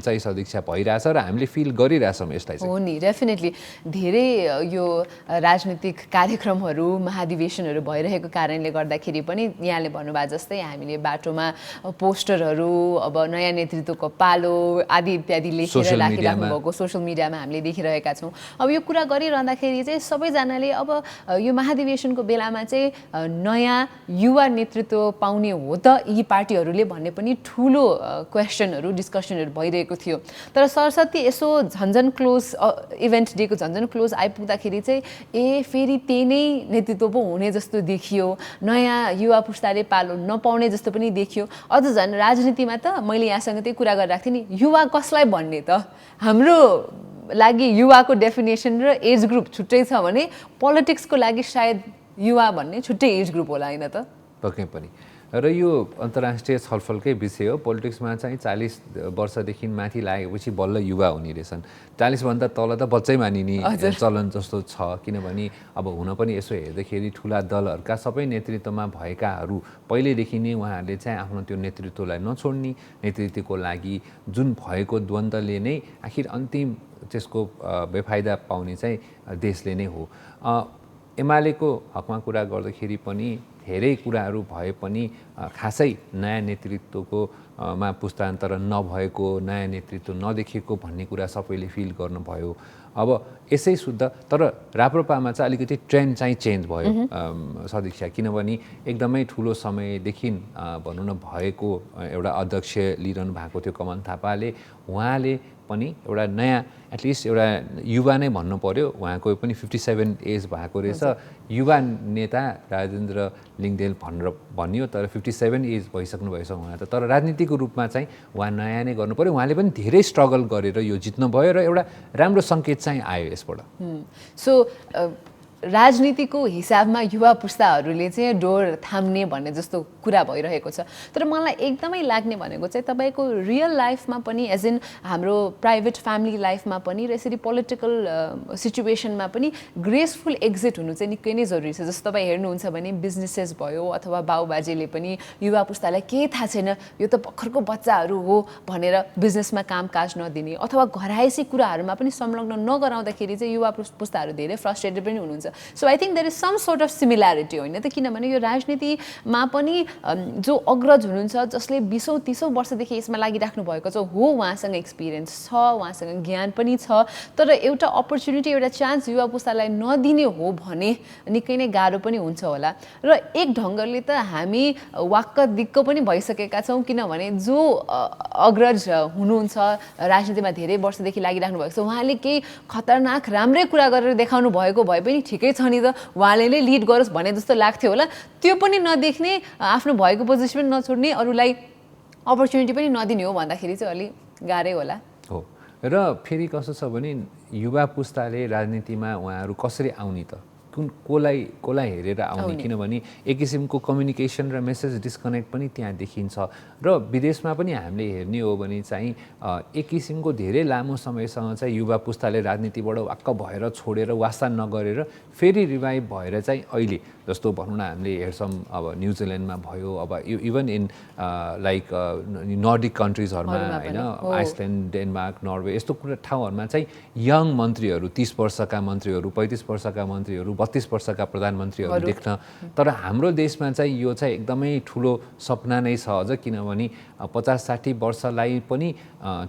चाहिँ सदिक्षा भइरहेछ र हामीले फिल गरिरहेछौँ यसलाई चाहिँ। हो नि, डेफिनेटली धेरै यो राजनीतिक कार्यक्रमहरू महाधिवेशनहरू भइरहेको कारणले गर्दाखेरि पनि यहाँले भन्नुभएको जस्तै हामीले बाटोमा पोस्टरहरू अब नयाँ नेतृत्वको पालो आदि इत्यादि लेखेर राखिराख्नु भएको सोसियल मिडियामा हामीले देखिरहेका छौँ। अब यो कुरा गरिरहँदाखेरि चाहिँ सबैजनाले अब यो महाधिवेशनको बेलामा चाहिँ नयाँ युवा नेतृत्व पाउने हो त यी पार्टीहरूले भन्ने पनि ठुलो क्वेसनहरू डिस्कसनहरू भइरहेको थियो। तर सरस्वती यसो झन्झन क्लोज इभेन्ट डेको झन्झन क्लोज आइपुग्दाखेरि चाहिँ फेरि त्यही नै नेतृत्व पो हुने जस्तो देखियो, नयाँ युवा पुस्ताले पालो नपाउने जस्तो पनि देखियो। अझ झन् राजनीतिमा त मैले यहाँसँग त्यही कुरा गरिरहेको थिएँ नि, युवा कसलाई भन्ने त? हाम्रो लागि युवाको डेफिनेसन र एज ग्रुप छुट्टै छ भने पोलिटिक्सको लागि सायद युवा भन्ने छुट्टै एज ग्रुप होला, होइन त? पक्कै पनि। र यो अन्तर्राष्ट्रिय छलफलकै विषय हो। पोलिटिक्समा चाहिँ 40 वर्षदेखि माथि लागेपछि बल्ल युवा हुने रहेछन्। 40भन्दा तल त बच्चै मानिने चलन जस्तो छ। किनभने अब हुन पनि यसो हेर्दाखेरि ठुला दलहरूका सबै नेतृत्वमा भएकाहरू पहिल्यैदेखि नै उहाँहरूले चाहिँ आफ्नो त्यो नेतृत्वलाई नछोड्ने, नेतृत्वको लागि जुन भएको द्वन्द्वले नै आखिर अन्तिम त्यसको बेफाइदा पाउने चाहिँ देशले नै हो। एमालेको हकमा कुरा गर्दाखेरि पनि धेरै कुराहरू भए पनि खासै नयाँ नेतृत्वको मा पुस्तान्तरण नभएको, नयाँ नेतृत्व नदेखेको भन्ने कुरा सबैले फिल गर्नुभयो। अब यसै शुद्ध तर राप्रपामा चाहिँ अलिकति ट्रेन्ड चाहिँ चेन्ज भयो सदिक्षा, किनभने एकदमै ठुलो समयदेखि भनौँ न भएको एउटा अध्यक्ष लिइरहनु भएको थियो कमल थापाले। उहाँले पनि एउटा नयाँ एटलिस्ट एउटा युवा नै भन्नु पर्यो, उहाँको पनि 57 एज भएको रहेछ। युवा नेता राजेन्द्र लिङ्गदेन भनेर भनियो, तर 57 एज भइसक्नु भएछ उहाँ त। तर राजनीतिको रूपमा चाहिँ उहाँ नयाँ नै गर्नु पर्यो। उहाँले पनि धेरै स्ट्रगल गरेर यो जित्नु भयो र एउटा राम्रो सङ्केत चाहिँ आयो यसबाट। सो राजनीतिको हिसाबमा युवा पुस्ताहरूले चाहिँ डोर थाम्ने भन्ने जस्तो कुरा भइरहेको छ। तर मलाई एकदमै लाग्ने भनेको चाहिँ तपाईँको रियल लाइफमा पनि एज इन हाम्रो प्राइभेट फ्यामिली लाइफमा पनि र यसरी पोलिटिकल सिचुएसनमा पनि ग्रेसफुल एक्जिट हुनु चाहिँ निकै नै जरुरी छ। जस्तो तपाईँ हेर्नुहुन्छ भने बिजनेसेस भयो अथवा बाउबाजेले पनि युवा पुस्तालाई केही थाहा छैन, यो त भर्खरको बच्चाहरू हो भनेर बिजनेसमा कामकाज नदिने अथवा घरायसी कुराहरूमा पनि संलग्न नगराउँदाखेरि चाहिँ युवा पुस्ताहरू धेरै फ्रस्ट्रेटेड पनि हुनुहुन्छ। So I think there is some sort of similarity, होइन त? किनभने यो राजनीतिमा पनि जो अग्रज हुनुहुन्छ, जसले 20-30 वर्षदेखि यसमा लागिराख्नु भएको छ, हो उहाँसँग एक्सपिरियन्स छ, उहाँसँग ज्ञान पनि छ, तर एउटा अपर्च्युनिटी एउटा चान्स युवा पुस्तालाई नदिने हो भने निकै नै गाह्रो पनि हुन्छ होला। र एक ढङ्गले त हामी वाक्क दिक्क पनि भइसकेका छौँ, किनभने जो अग्रज हुनुहुन्छ राजनीतिमा धेरै वर्षदेखि लागिराख्नु भएको छ, उहाँले केही खतरनाक राम्रै कुरा गरेर देखाउनु भएको भए पनि ठिकै छ नि त, उहाँले नै लिड गरोस् भने जस्तो लाग्थ्यो होला। त्यो पनि नदेख्ने, आफ्नो भएको पोजिसन पनि नछोड्ने, अरूलाई अपर्च्युनिटी पनि नदिने हो भन्दाखेरि चाहिँ अलि गाह्रै होला। हो। र फेरि कस्तो छ भने युवा पुस्ताले राजनीतिमा उहाँहरू कसरी आउने त, कसलाई हेरेर आउने? किनभने एक किसिमको कम्युनिकेसन र मेसेज डिस्कनेक्ट पनि त्यहाँ देखिन्छ। र विदेशमा पनि हामीले हेर्ने हो भने चाहिँ एक किसिमको धेरै लामो समयसँग चाहिँ युवा पुस्ताले राजनीतिबाट वाक्क भएर छोडेर वास्ता नगरेर फेरि रिभाइभ भएर चाहिँ अहिले जस्तो भनौँ न हामीले हेर्छौँ अब न्युजिल्यान्डमा भयो, अब इभन इन लाइक नर्डिक कन्ट्रिजहरूमा होइन, आइसल्यान्ड, डेनमार्क, नर्वे यस्तो ठाउँहरूमा चाहिँ यङ मन्त्रीहरू 30 वर्षका मन्त्रीहरू, 35 वर्षका मन्त्रीहरू, 32 वर्षका प्रधानमन्त्रीहरू देख्न। तर हाम्रो देशमा चाहिँ यो चाहिँ एकदमै ठुलो सपना नै छ अझ, किनभने 50-60 वर्षलाई पनि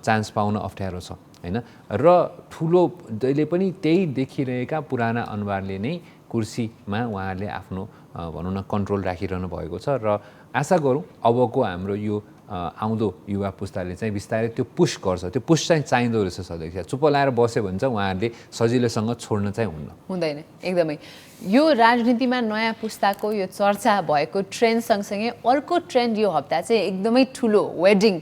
चान्स पाउन अप्ठ्यारो छ, होइन? र ठुलो जहिले पनि त्यही देखिरहेका पुराना अनुहारले नै कुर्सीमा उहाँहरूले आफ्नो भनौँ न कन्ट्रोल राखिरहनु भएको छ। र आशा गरौँ अबको हाम्रो यो आउँदो युवा पुस्ताले चाहिँ बिस्तारै त्यो पुस गर्छ। त्यो पुस चाहिँ चाहिँदो रहेछ सदस्य। चुप लाएर बस्यो भने चाहिँ उहाँहरूले सजिलैसँग छोड्न चाहिँ हुँदैन। एकदमै यो राजनीतिमा नयाँ पुस्ताको यो चर्चा भएको ट्रेन्ड सँगसँगै अर्को ट्रेन्ड यो हप्ता चाहिँ एकदमै ठुलो वेडिङ,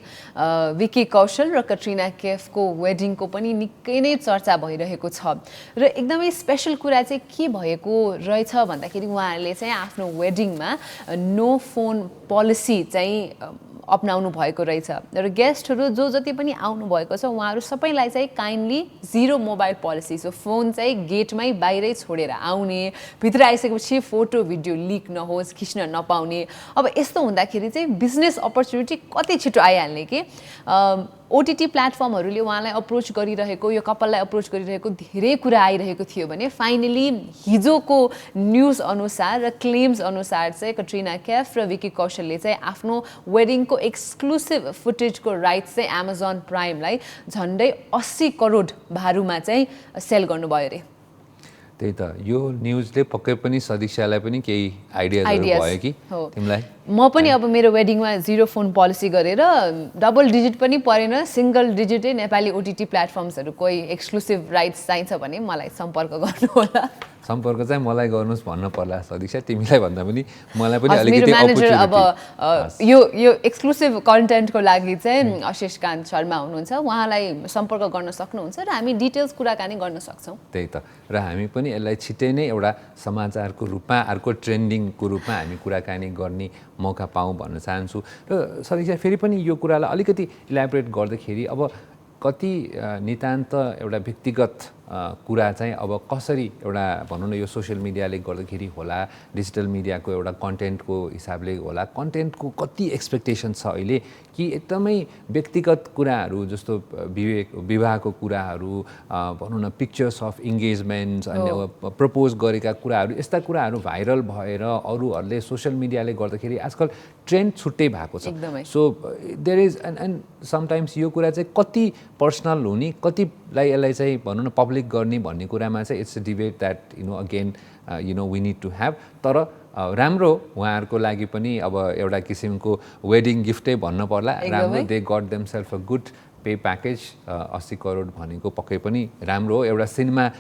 विकी कौशल र कट्रिना कैफको वेडिङको पनि निकै नै चर्चा भइरहेको छ। र एकदमै स्पेसल कुरा चाहिँ के भएको रहेछ भन्दाखेरि उहाँहरूले चाहिँ आफ्नो वेडिङमा नो फोन पोलिसी चाहिँ अपनाउनु भएको रहेछ र गेस्टहरू जो जति पनि आउनुभएको छ उहाँहरू सबैलाई चाहिँ kindly 0 mobile policy, so phone चाहिँ गेटमै बाहिरै छोडेर आउने, भित्र आइसकेपछि फोटो भिडियो लिक नहोस्, खिच्न नपाउने। अब यस्तो हुँदाखेरि चाहिँ बिजनेस अपर्च्युनिटी कति छिटो आइहाल्ने कि ओटिटी प्लेटफर्महरूले उहाँलाई अप्रोच गरिरहेको, यो कपाललाई अप्रोच गरिरहेको धेरै कुरा आइरहेको थियो भने फाइनली हिजोको न्युज अनुसार र क्लेम्स अनुसार चाहिँ कट्रिना कैफ र विकी कौशलले चाहिँ आफ्नो वेडिङको एक्सक्लुसिभ फुटेजको राइट्स चाहिँ एमाजोन प्राइमलाई झन्डै 80 करोड भारूमा चाहिँ सेल गर्नुभयो अरे। त्यही त यो न्युजले पक्कै पनि सदीक्षालाई पनि केही आइडियाजहरू भयो कि तिमीलाई? म पनि अब मेरो वेडिङमा 0 फोन पोलिसी गरेर डबल डिजिट पनि परेन, सिंगल डिजिटै नेपाली ओटिटी प्लेटफर्म्सहरू कोही एक्सक्लुसिभ राइट्स चाहिन्छ भने मलाई सम्पर्क गर्नु होला। सम्पर्क चाहिँ मलाई गर्नुहोस् भन्न पर्ला सदीक्षा, तिमीलाई भन्दा पनि मलाई पनि मेरो म्यानेजर अब यो एक्सक्लुसिभ कन्टेन्टको लागि चाहिँ आशिष कान्त शर्मा हुनुहुन्छ, उहाँलाई सम्पर्क गर्न सक्नुहुन्छ र हामी डिटेल्स कुराकानी गर्न सक्छौँ। त्यही त, र हामी पनि यसलाई छिट्टै नै एउटा समाचारको रूपमा, अर्को ट्रेन्डिङको रूपमा हामी कुराकानी गर्ने मौका पाऊँ भन्न चाहन्छु। र सदीक्षा फेरि पनि यो कुरालाई अलिकति इलाबोरेट गर्दाखेरि अब कति नितान्त एउटा व्यक्तिगत कुरा चाहिँ अब कसरी एउटा भनौँ न यो सोसियल मिडियाले गर्दाखेरि होला, डिजिटल मिडियाको एउटा कन्टेन्टको हिसाबले होला, कन्टेन्टको कति एक्सपेक्टेसन छ अहिले कि एकदमै व्यक्तिगत कुराहरू जस्तो विवाहको कुराहरू भनौँ न, पिक्चर्स अफ इङ्गेजमेन्ट अनि प्रपोज गरेका कुराहरू, यस्ता कुराहरू भाइरल भएर अरूहरूले सोसियल मिडियाले गर्दाखेरि आजकल ट्रेन्ड छुट्टै भएको छ। So there is and sometimes यो कुरा चाहिँ कति पर्सनल हुने, कतिलाई यसलाई चाहिँ भनौँ न पब्लिक गर्ने भन्ने कुरामा चाहिँ it's a debate that again we need to have. तर राम्रो उहाँहरूको लागि पनि अब एउटा किसिमको वेडिङ गिफ्टै भन्न पर्ला, राम्रो they got themselves a good pay package. 80 crore भनेको पक्कै पनि राम्रो हो, एउटा सिनेमा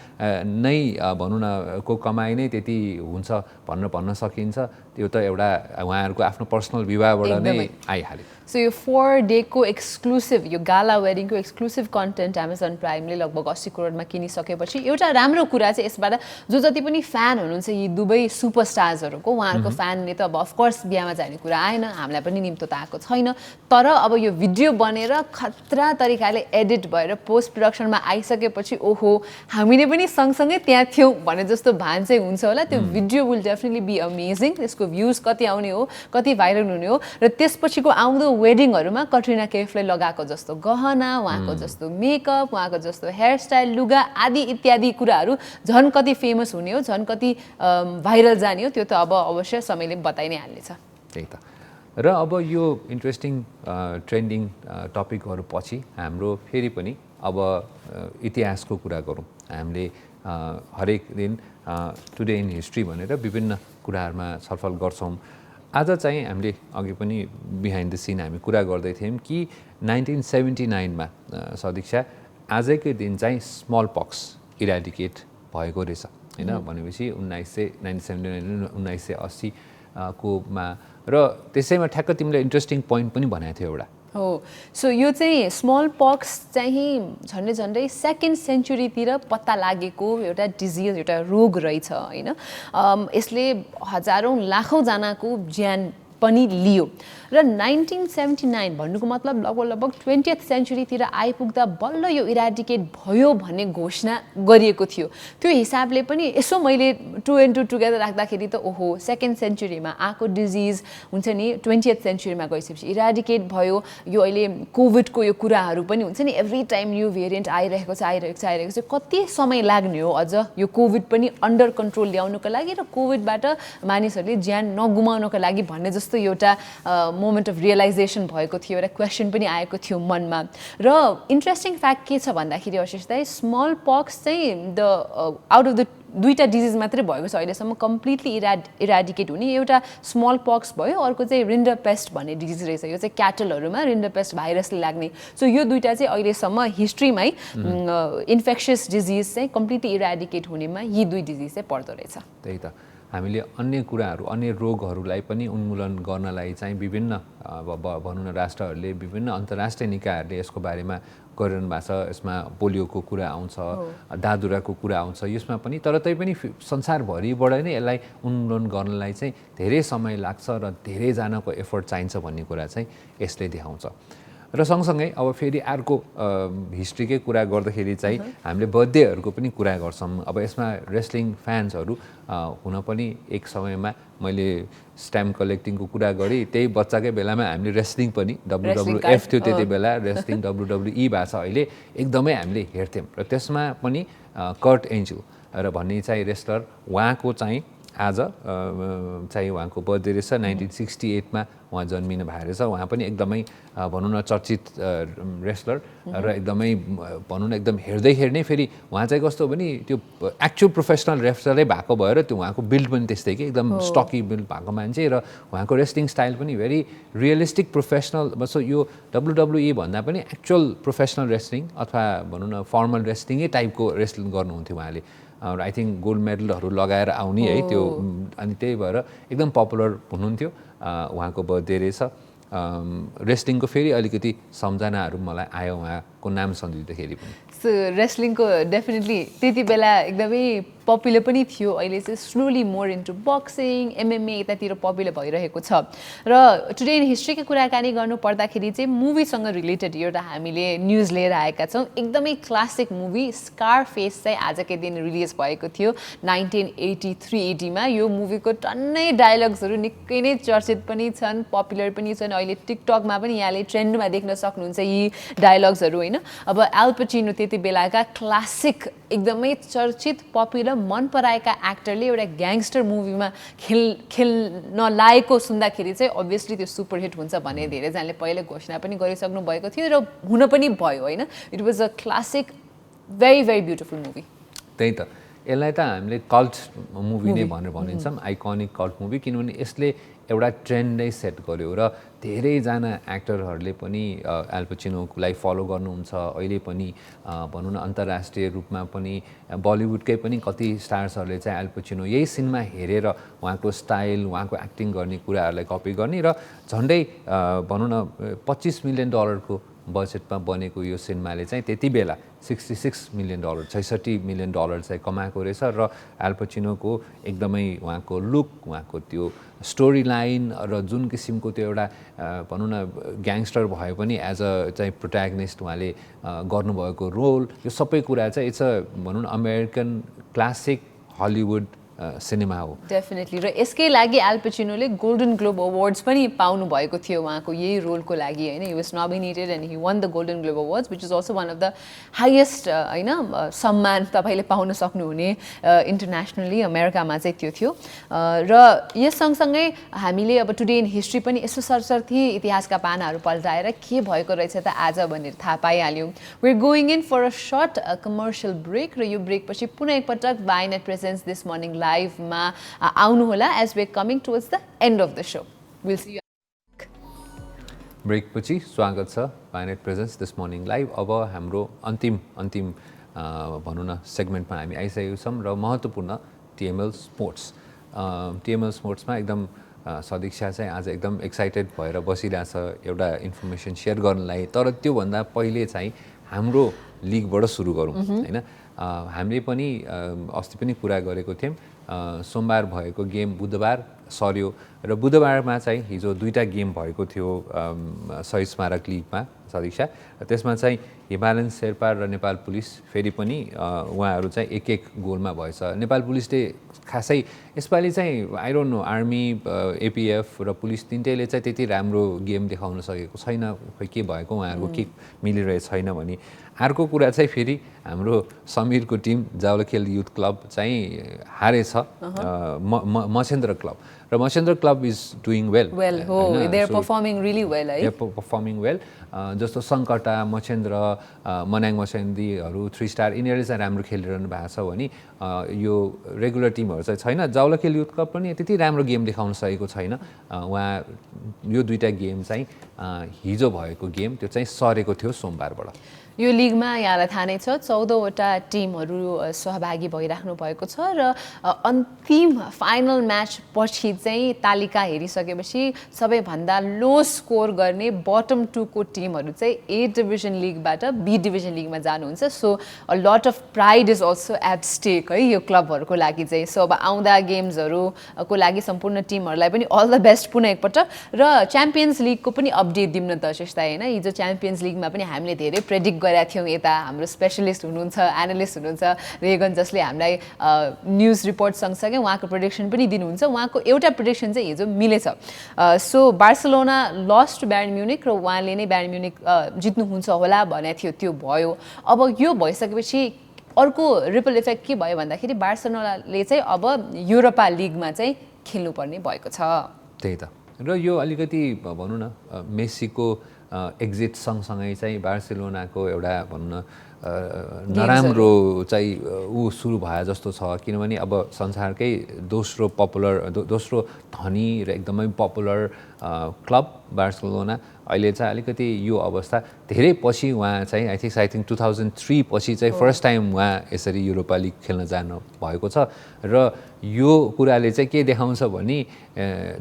नै भनौँ न को कमाइ नै त्यति हुन्छ भन्न सकिन्छ। त्यो त एउटा उहाँहरूको आफ्नो पर्सनल विवाहबाट नै आइहाल्यो। सो यो 4 डेको एक्सक्लुसिभ, यो गाला वेडिङको एक्सक्लुसिभ कन्टेन्ट एमाजोन प्राइमले लगभग 80 करोडमा किनिसकेपछि एउटा राम्रो कुरा चाहिँ यसबाट जो जति पनि फ्यान हुनुहुन्छ यी दुवै सुपरस्टार्सहरूको, उहाँहरूको फ्यानले त अब अफकोर्स बिहामा जाने कुरा आएन, हामीलाई पनि निम्तो त आएको छैन, तर अब यो भिडियो बनेर खतरा तरिकाले एडिट भएर पोस्ट प्रोडक्सनमा आइसकेपछि ओहो हामीले पनि सँगसँगै त्यहाँ थियौँ भने जस्तो भान चाहिँ हुन्छ होला। त्यो video will definitely be amazing, त्यसको भ्युज कति आउने हो, कति भाइरल हुने हो, र त्यसपछिको आउँदो वेडिङहरूमा कट्रिना कैफले लगाएको जस्तो गहना, उहाँको जस्तो मेकअप, उहाँको जस्तो हेयरस्टाइल, लुगा आदि इत्यादि कुराहरू झन् कति फेमस हुने हो, झन् कति भाइरल जाने हो, त्यो त अब अवश्य समयले बताइ नै हाल्नेछ। त्यही त, र अब यो इन्ट्रेस्टिङ ट्रेन्डिङ टपिकहरू पछि हाम्रो फेरि पनि अब इतिहासको कुरा गरौँ। हामीले हरेक दिन टुडे इन हिस्ट्री भनेर विभिन्न कुराहरूमा छलफल गर्छौँ। आज चाहिँ हामीले अघि पनि बिहाइन्ड द सिन हामी कुरा गर्दै थियौँ कि 1979मा सदीक्षा आजकै दिन चाहिँ स्मल पक्स इराडिकेट भएको रहेछ होइन, भनेपछि 1980 कोमा, र त्यसैमा ठ्याक्क तिमीले इन्ट्रेस्टिङ पोइन्ट पनि भनेको थियो एउटा हो। सो यो चाहिँ स्मल पक्स चाहिँ झन्डै 2nd सेन्चुरीतिर पत्ता लागेको एउटा डिजिज, एउटा रोग रहेछ होइन। यसले हजारौँ लाखौँ जनाको ज्यान पनि लियो र 1979 भन्नुको मतलब लगभग 20th सेन्चुरीतिर आइपुग्दा बल्ल यो इराडिकेट भयो भन्ने घोषणा गरिएको थियो। त्यो हिसाबले पनि यसो मैले 2 and 2 टुगेदर राख्दाखेरि त ओहो 2nd सेन्चुरीमा आएको डिजिज हुन्छ नि 20th सेन्चुरीमा गइसकेपछि इराडिकेट भयो। यो अहिले कोभिडको यो कुराहरू पनि हुन्छ नि, एभ्री टाइम न्यू भेरिएन्ट आइरहेको छ, कति समय लाग्ने हो अझ यो कोभिड पनि अन्डर कन्ट्रोल ल्याउनुको लागि र कोभिडबाट मानिसहरूले ज्यान नगुमाउनको लागि भन्ने जस्तो एउटा मोमेन्ट अफ रियलाइजेसन भएको थियो, एउटा क्वेसन पनि आएको थियो मनमा। र इन्ट्रेस्टिङ फ्याक्ट के छ भन्दाखेरि अशिष दाइ, स्मल पक्स चाहिँ आउट अफ द 2टा डिजिज मात्रै भएको छ अहिलेसम्म कम्प्लिटली इराडिकेट हुने। एउटा स्मल पक्स भयो, अर्को चाहिँ रिन्डरपेस्ट भन्ने डिजिज रहेछ। यो चाहिँ क्याटलहरूमा रिन्डरपेस्ट भाइरसले लाग्ने। सो यो 2टा चाहिँ अहिलेसम्म हिस्ट्रीमै इन्फेक्सियस डिजिज चाहिँ कम्प्लिटली इराडिकेट हुनेमा यी 2 डिजिज चाहिँ पर्दो रहेछ। त्यही त, हामीले अन्य कुराहरू, अन्य रोगहरूलाई पनि उन्मूलन गर्नलाई चाहिँ विभिन्न भनौँ न राष्ट्रहरूले, विभिन्न अन्तर्राष्ट्रिय निकायहरूले यसको बारेमा गरिरहनु भएको छ। यसमा पोलियोको कुरा आउँछ, दादुराको कुरा आउँछ यसमा पनि। तर तैपनि संसारभरिबाट नै यसलाई उन्मूलन गर्नलाई चाहिँ धेरै समय लाग्छ र धेरैजनाको एफर्ट चाहिन्छ भन्ने कुरा चाहिँ यसले देखाउँछ। र सँगसँगै अब फेरि अर्को हिस्ट्रीकै कुरा गर्दाखेरि चाहिँ हामीले बर्थडेहरूको पनि कुरा गर्छौँ। अब यसमा रेस्लिङ फ्यान्सहरू हुन पनि एक समयमा मैले स्ट्याम्प कलेक्टिङको कुरा गरेँ, त्यही बच्चाकै बेलामा हामीले रेस्लिङ पनि WWF थियो त्यति बेला, रेस्लिङ WWE भएको छ अहिले, एकदमै हामीले हेर्थ्यौँ। र त्यसमा पनि कर्ट एन्जल र भन्ने चाहिँ रेस्लर, उहाँको चाहिँ आज चाहिँ उहाँको बर्थडे रहेछ। 1968मा उहाँ जन्मिनु भएको रहेछ। उहाँ पनि एकदमै भनौँ न चर्चित रेस्लर र एकदमै भनौँ न एकदम हेर्दै फेरि उहाँ चाहिँ कस्तो भने त्यो एक्चुअल प्रोफेसनल रेस्लरै भएको भएर त्यो उहाँको बिल्ड पनि त्यस्तै कि एकदम स्टकी बिल्ड भएको मान्छे र उहाँको रेस्लिङ स्टाइल पनि भेरी रियलिस्टिक प्रोफेसनल। सो यो WWE भन्दा पनि एक्चुअल प्रोफेसनल रेस्लिङ अथवा भनौँ न फर्मल रेस्लिङै टाइपको रेस्लिङ गर्नुहुन्थ्यो उहाँले। आई थिङ्क गोल्ड मेडलहरू लगाएर आउने है त्यो, अनि त्यही भएर एकदम पपुलर हुनुहुन्थ्यो। उहाँको बर्थडे रहेछ। रेस्लिङको फेरि अलिकति सम्झनाहरू मलाई आयो उहाँको नाम सम्झिँदाखेरि पनि। सो रेस्लिङको डेफिनेटली त्यति बेला एकदमै पपुलर पनि थियो। अहिले चाहिँ slowly more into boxing, MMA यतातिर पपुलर भइरहेको छ। र टुडे इन हिस्ट्रीको कुराकानी गर्नु पर्दाखेरि चाहिँ मुभीसँग रिलेटेड एउटा हामीले न्युज लिएर आएका छौँ। एकदमै क्लासिक मुभी स्कारफेस चाहिँ आजकै दिन रिलिज भएको थियो 1983-80मा। यो मुभीको टन्नै डायलग्सहरू निकै नै चर्चित पनि छन्, पपुलर पनि छन्। अहिले टिकटकमा पनि यहाँले ट्रेन्डमा देख्न सक्नुहुन्छ यी डायलग्सहरू होइन। अब एल पचिनो त्यति बेलाका क्लासिक एकदमै चर्चित पपुलर मन पराएका एक्टरले एउटा ग्याङ्स्टर मुभीमा खेल्न लागेको सुन्दाखेरि चाहिँ अभियसली त्यो सुपरहिट हुन्छ भन्ने धेरैजनाले पहिले घोषणा पनि गरिसक्नु भएको थियो र हुन पनि भयो होइन। It was a classic very very beautiful movie. त्यही त, यसलाई त हामीले कल्ट मुभी नै भनेर भनिन्छौँ, आइकनिक कल्ट मुभी, किनभने यसले एउटा ट्रेन्ड नै सेट गर्यो र धेरैजना एक्टरहरूले पनि एल पचिनोलाई फलो गर्नुहुन्छ। अहिले पनि भनौँ न अन्तर्राष्ट्रिय रूपमा पनि बलिउडकै पनि कति स्टार्सहरूले चाहिँ एल पचिनो यही सिनमा हेरेर उहाँको स्टाइल, उहाँको एक्टिङ गर्ने कुराहरूलाई कपी गर्ने र झन्डै भनौँ न $25 मिलियन बजेटमा बनेको यो सिनेमाले चाहिँ त्यति बेला $66 मिलियन, $66 मिलियन चाहिँ कमाएको रहेछ। र एल पचिनोको एकदमै उहाँको लुक, उहाँको त्यो स्टोरी लाइन र जुन किसिमको त्यो एउटा भनौँ न ग्याङ्स्टर भए पनि एज अ चाहिँ प्रोट्यागनिस्ट उहाँले गर्नुभएको रोल, यो सबै कुरा चाहिँ इट्स अ भनौँ न अमेरिकन क्लासिक हलिउड सिनेमा हो डेफिनेटली। र यसकै लागि एल पचिनोले गोल्डन ग्लोब अवार्ड्स पनि पाउनु भएको थियो उहाँको यही रोलको लागि होइन। He was nominated and he one the golden globe awards which is also one of the highest होइन सम्मान तपाईँले पाउन सक्नुहुने इन्टरनेसनली अमेरिकामा चाहिँ त्यो थियो। र यस सँगसँगै हामीले अब टुडे इन हिस्ट्री पनि यसो सरसर्ती इतिहासका पानाहरू पल्टाएर के भएको रहेछ त आज भनेर थाहा पाइहाल्यौँ। We are going in for a short commercial break र यो ब्रेकपछि पुनः एकपटक वाइनेट प्रेजेन्ट्स दिस मर्निङ लाइभमा आउनुहोला as we coming towards the end of the show. Will see you. ब्रेकपछि स्वागत छ Vianet presents this morning live. अब हाम्रो अन्तिम भनौँ न सेगमेन्टमा हामी आइसकेको छौँ र महत्त्वपूर्ण TML स्पोर्ट्स। TML स्पोर्ट्समा एकदम सदीक्षा चाहिँ आज एकदम एक्साइटेड भएर बसिरहेछ एउटा इन्फर्मेसन सेयर गर्नलाई। तर त्योभन्दा पहिले चाहिँ हाम्रो लिगबाट सुरु गरौँ होइन। हामीले पनि अस्ति पनि कुरा गरेको थियौँ, सोमबार भएको गेम बुधबार सर्यो र बुधबारमा चाहिँ हिजो 2टा गेम भएको थियो शहीद स्मारक लिगमा सदीक्षा। त्यसमा चाहिँ हिमालयन शेर्पा र नेपाल पुलिस फेरि पनि उहाँहरू चाहिँ एक गोलमा भएछ। नेपाल पुलिसले खासै यसपालि चाहिँ I don't know army APF र पुलिस तिनटैले चाहिँ त्यति राम्रो गेम देखाउन सकेको छैन। खोइ के भएको उहाँहरूको के मिलिरहेको छैन भने। अर्को कुरा चाहिँ फेरि हाम्रो समीरको टिम जावलाखेल युथ क्लब चाहिँ हारेछ मछेन्द्र क्लब र Machhindra club is doing well. They are performing really well है। Performing well. जस्तो सङ्कटा, मछेन्द्र, मनाङ मसेन्दीहरू 3 स्टार यिनीहरूले चाहिँ राम्रो खेलिरहनु भएको छ भने यो रेगुलर टिमहरू चाहिँ छैन। जावलाखेल युथ क्लब पनि त्यति राम्रो गेम देखाउन सकेको छैन। उहाँ यो 2टा गेम चाहिँ हिजो भएको गेम त्यो चाहिँ सरेको थियो सोमबारबाट। यो लिगमा यहाँलाई थाहा नै छ 14वटा टिमहरू सहभागी भइराख्नु भएको छ र अन्तिम फाइनल म्याच पछि चाहिँ तालिका हेरिसकेपछि सबैभन्दा लो स्कोर गर्ने बटम 2 को टिमहरू चाहिँ ए डिभिजन लिगबाट बी डिभिजन लिगमा जानुहुन्छ so a lot of pride is also at stake है यो क्लबहरूको लागि चाहिँ सो अब आउँदा गेम्सहरूको लागि सम्पूर्ण टिमहरूलाई पनि अल द बेस्ट पुनः एकपटक र च्याम्पियन्स लिगको पनि अपडेट दिउँ न त चेष्टा होइन हिजो च्याम्पियन्स लिगमा पनि हामीले धेरै प्रेडिक्ट गरेका थियौँ यता हाम्रो स्पेसलिस्ट हुनुहुन्छ एनालिस्ट हुनुहुन्छ रेगन जसले हामीलाई न्युज रिपोर्ट सँगसँगै उहाँको प्रेडिक्सन पनि दिनुहुन्छ उहाँको एउटा प्रेडिक्सन चाहिँ हिजो मिलेछ so Barcelona lost to Bayern Munich र उहाँले नै बायर्न म्युनिक जित्नुहुन्छ होला भनेको थियो त्यो भयो अब यो भइसकेपछि अर्को रिपल इफेक्ट के भयो भन्दाखेरि बार्सिलोनाले चाहिँ अब युरोपा लिगमा चाहिँ खेल्नुपर्ने भएको छ त्यही त र यो अलिकति भनौँ न मेसीको एक्जिट सँगसँगै चाहिँ बार्सिलोनाको एउटा भनौँ न नराम्रो चाहिँ ऊ सुरु भए जस्तो छ किनभने अब संसारकै दोस्रो धनी र एकदमै पपुलर क्लब बार्सिलोना अहिले चाहिँ अलिकति यो अवस्था धेरै पछि उहाँ चाहिँ आई थिङ्क 2003 पछि चाहिँ फर्स्ट टाइम उहाँ यसरी युरोपा लिग खेल्न जानु भएको छ र यो कुराले चाहिँ के देखाउँछ भने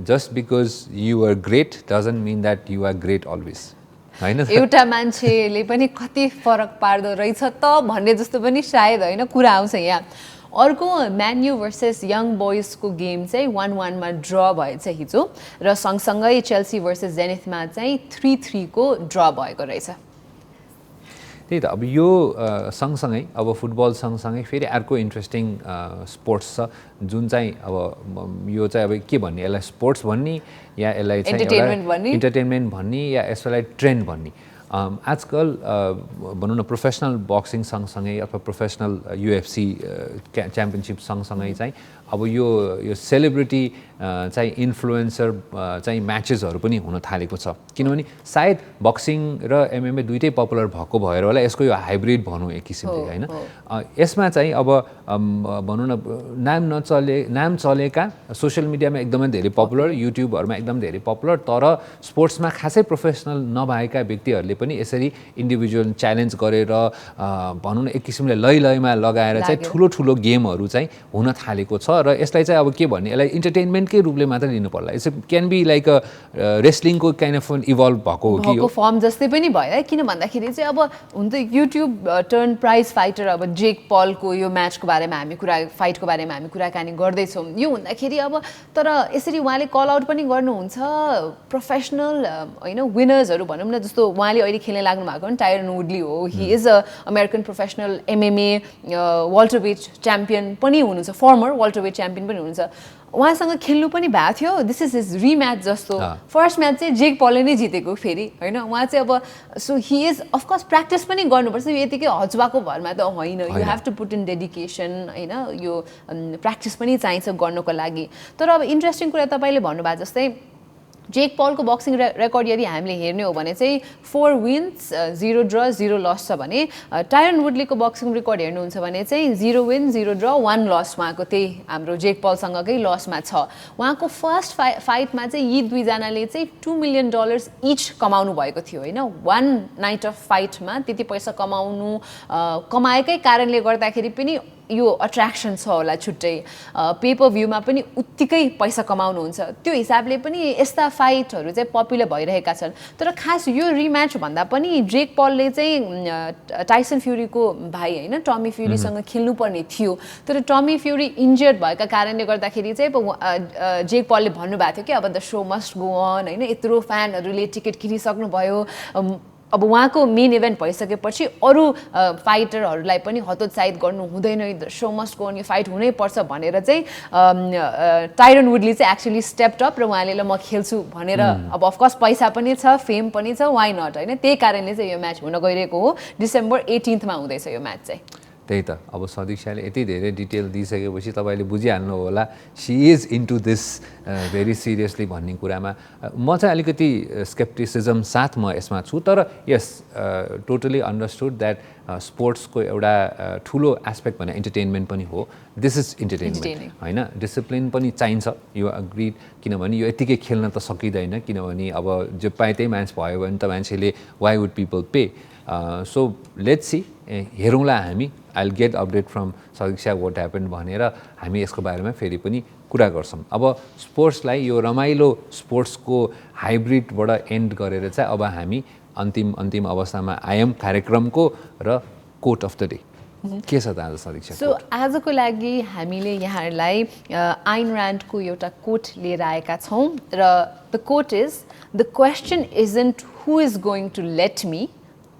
just because you are great doesn't mean that you are great always होइन एउटा मान्छेले पनि कति फरक पार्दो रहेछ त भन्ने जस्तो पनि सायद होइन कुरा आउँछ यहाँ अर्को म्यान्यू भर्सेस यङ बोइजको गेम चाहिँ 1-1 मा ड्र भएछ हिजो र सँगसँगै चेल्सी भर्सेस जेनिथमा चाहिँ 3-3 को ड्र भएको रहेछ त्यही त अब यो सँगसँगै अब फुटबल सँगसँगै फेरि अर्को इन्ट्रेस्टिङ स्पोर्ट्स छ जुन चाहिँ अब यो चाहिँ अब के भन्ने यसलाई स्पोर्ट्स भन्ने या यसलाई चाहिँ इन्टरटेनमेन्ट भन्ने या यसलाई ट्रेन्ड भन्ने आजकल भनौँ न प्रोफेसनल बक्सिङ सँगसँगै अथवा प्रोफेसनल युएफसी च्याम्पियनसिप सँगसँगै चाहिँ अब यो सेलिब्रिटी चाहिँ इन्फ्लुएन्सर चाहिँ म्याचेसहरू पनि हुन थालेको छ किनभने सायद बक्सिङ र एमएमए दुइटै पपुलर भएको भएर होला यसको यो हाइब्रिड भनौँ एक किसिमले होइन यसमा चाहिँ अब भनौँ न नाम चलेका सोसियल मिडियामा एकदमै धेरै पपुलर युट्युबहरूमा एकदम धेरै पपुलर तर स्पोर्ट्समा खासै प्रोफेसनल नभएका व्यक्तिहरूले पनि यसरी इन्डिभिजुअल च्यालेन्ज गरेर भनौँ न एक किसिमले लयमा लगाएर चाहिँ ठुलो गेमहरू चाहिँ हुन थालेको छ र यसलाई चाहिँ अब के भन्ने यसलाई इन्टरटेनमेन्टकै रूपले मात्र लिनु पर्ला it's can be like a रेस्लिङको काइन्ड अफ इभल्भ भएको हो कि फर्म जस्तै पनि भयो किन भन्दाखेरि चाहिँ अब हुन त युट्युब टर्न प्राइज फाइटर अब जेक पलको यो म्याचको बारेमा हामी फाइटको बारेमा हामी कुराकानी गर्दैछौँ यो हुँदाखेरि अब तर यसरी उहाँले कल आउट पनि गर्नुहुन्छ प्रोफेसनल होइन विनर्सहरू भनौँ न जस्तो उहाँले अहिले खेल्न लाग्नु भएको नि टायरन वुडली हो he is a American professional MMA welterweight champion पनि हुनुहुन्छ फर्मर वाल्टरवेट च्याम्पियन पनि हुनुहुन्छ उहाँसँग खेल्नु पनि भएको थियो दिस इज हिज रिम्याच जस्तो फर्स्ट म्याच चाहिँ जेक पलले नै जितेको फेरि होइन उहाँ चाहिँ अब so he is of course practice पनि गर्नुपर्छ यो यतिकै हजुवाको भरमा त होइन you have to put in dedication होइन यो प्र्याक्टिस पनि चाहिन्छ गर्नको लागि तर अब इन्ट्रेस्टिङ कुरा तपाईँले भन्नुभएको जस्तै जेक पलको बक्सिङ रेकर्ड यदि हामीले हेर्ने हो भने चाहिँ 4 विन्स 0 ड्र 0 लस छ भने टायरन वुडलीको बक्सिङ रेकर्ड हेर्नुहुन्छ भने चाहिँ 0 विन 0 ड्र 1 लस उहाँको त्यही हाम्रो जेक पलसँगकै लसमा छ उहाँको फर्स्ट फाइटमा चाहिँ यी दुईजनाले चाहिँ $2 मिलियन इच कमाउनु भएको थियो होइन 1 नाइट अफ फाइटमा त्यति पैसा कमाएकै कारणले गर्दाखेरि पनि यो अट्र्याक्सन छ होला छुट्टै पेपर भ्यूमा पनि उत्तिकै पैसा कमाउनुहुन्छ त्यो हिसाबले पनि यस्ता फाइटहरू चाहिँ पपुलर भइरहेका छन् तर खास यो रिम्याच भन्दा पनि जेक पलले चाहिँ टाइसन फ्युरीको भाइ होइन टमी फ्युरीसँग खेल्नुपर्ने थियो तर टमी फ्युरी इन्जर्ड भएका कारणले गर्दाखेरि चाहिँ जेक पलले भन्नुभएको थियो कि अब the show must go on होइन यत्रो फ्यानहरूले टिकट किनिसक्नुभयो अब उहाँको मेन इभेन्ट भइसकेपछि अरू फाइटरहरूलाई पनि हतोत्साहित गर्नु हुँदैन the show must go on यो फाइट हुनैपर्छ भनेर चाहिँ टायरन वुडली चाहिँ एक्चुअली स्टेप्ड अप र उहाँले ल म खेल्छु भनेर अब अफकोर्स पैसा पनि छ फेम पनि छ वाइ नट होइन त्यही कारणले चाहिँ यो म्याच हुन गइरहेको हो डिसेम्बर 18 मा हुँदैछ यो म्याच चाहिँ त्यही त अब सदीक्षाले यति धेरै डिटेल दिइसकेपछि तपाईँले बुझिहाल्नु होला she is into this very seriously भन्ने कुरामा म चाहिँ अलिकति स्केप्टिसिजम साथ म यसमा छु तर यस टोटली अन्डरस्टुड द्याट स्पोर्ट्सको एउटा ठुलो एस्पेक्ट भने इन्टरटेनमेन्ट पनि हो दिस इज इन्टरटेनमेन्ट होइन डिसिप्लिन पनि चाहिन्छ यो अग्रिड किनभने यो यतिकै खेल्न त सकिँदैन किनभने अब जो पाए त्यही म्याच भयो भने त मान्छेले why would people pay so let's see हेरौँला हामी I will get update from Sadikshya what happen भनेर हामी यसको बारेमा फेरि पनि कुरा गर्छौँ। अब स्पोर्ट्सलाई यो रमाइलो स्पोर्ट्सको हाइब्रिडबाट एन्ड गरेर चाहिँ अब हामी अन्तिम अवस्थामा आयौँ कार्यक्रमको र कोट अफ द डे के छ त आज सदिक्षा? सो आजको लागि हामीले यहाँहरूलाई आइन ऱ्यान्डको एउटा कोट लिएर आएका छौँ र the quote is the question isn't who is going to let me,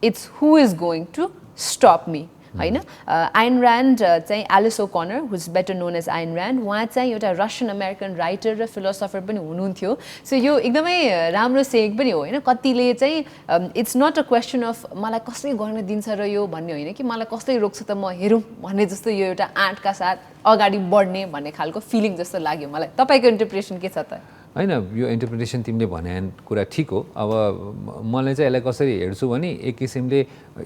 it's who is going to stop me होइन। आइन ऱ्यान्ड चाहिँ Alice O'Connor who is better known as Ayn Rand, उहाँ चाहिँ एउटा Russian American writer र philosopher पनि हुनुहुन्थ्यो। So यो एकदमै राम्रो सेक पनि हो होइन। कतिले चाहिँ it's not a question of मलाई कसले गर्न दिन्छ र यो भन्ने होइन कि मलाई कसले रोक्छ त म हेरौँ भन्ने जस्तो यो एउटा आँटका साथ अगाडि बढ्ने भन्ने खालको फिलिङ जस्तो लाग्यो मलाई। तपाईँको इन्टरप्रिटेसन के छ त? होइन, यो इन्टरप्रिटेसन तिमीले भने कुरा ठिक हो। अब मैले चाहिँ यसलाई कसरी हेर्छु भने एक किसिमले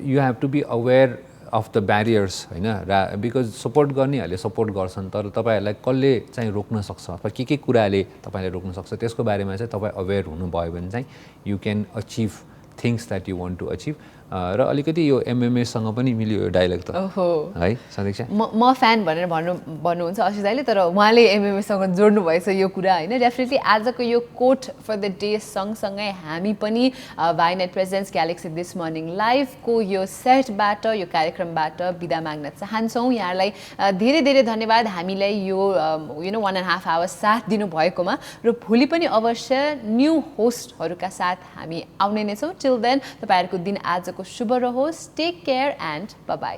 you have to be aware of the barriers होइन, बिकज सपोर्ट गर्नेहरूले सपोर्ट गर्छन्, तर तपाईँहरूलाई कसले चाहिँ रोक्न सक्छ अथवा के कुराले तपाईँले रोक्न सक्छ त्यसको बारेमा चाहिँ तपाईँ अवेर हुनुभयो भने चाहिँ you can achieve things that you want to achieve. र अलिकति यो एमएमएसँग पनि मिल्यो यो डायलग त है सदिक्षा? म फ्यान भनेर भन्नुहुन्छ असित दाइले, तर उहाँले एमएमएसँग जोड्नु भएछ यो कुरा होइन। डेफिनेटली आजको यो कोट फर द डे सँगसँगै हामी पनि वाइनेट प्रेजेन्ट्स ग्यालेक्सी दिस मर्निङ लाइभको यो सेटबाट यो कार्यक्रमबाट बिदा माग्न चाहन्छौँ। यहाँलाई धेरै धेरै धन्यवाद हामीलाई यो 1.5 आवर्स साथ दिनुभएकोमा, र भोलि पनि अवश्य न्यू होस्टहरूका साथ हामी आउने नै छौँ। टिल देन तपाईँहरूको दिन आजको शुभ रहोस्। Take care and bye by.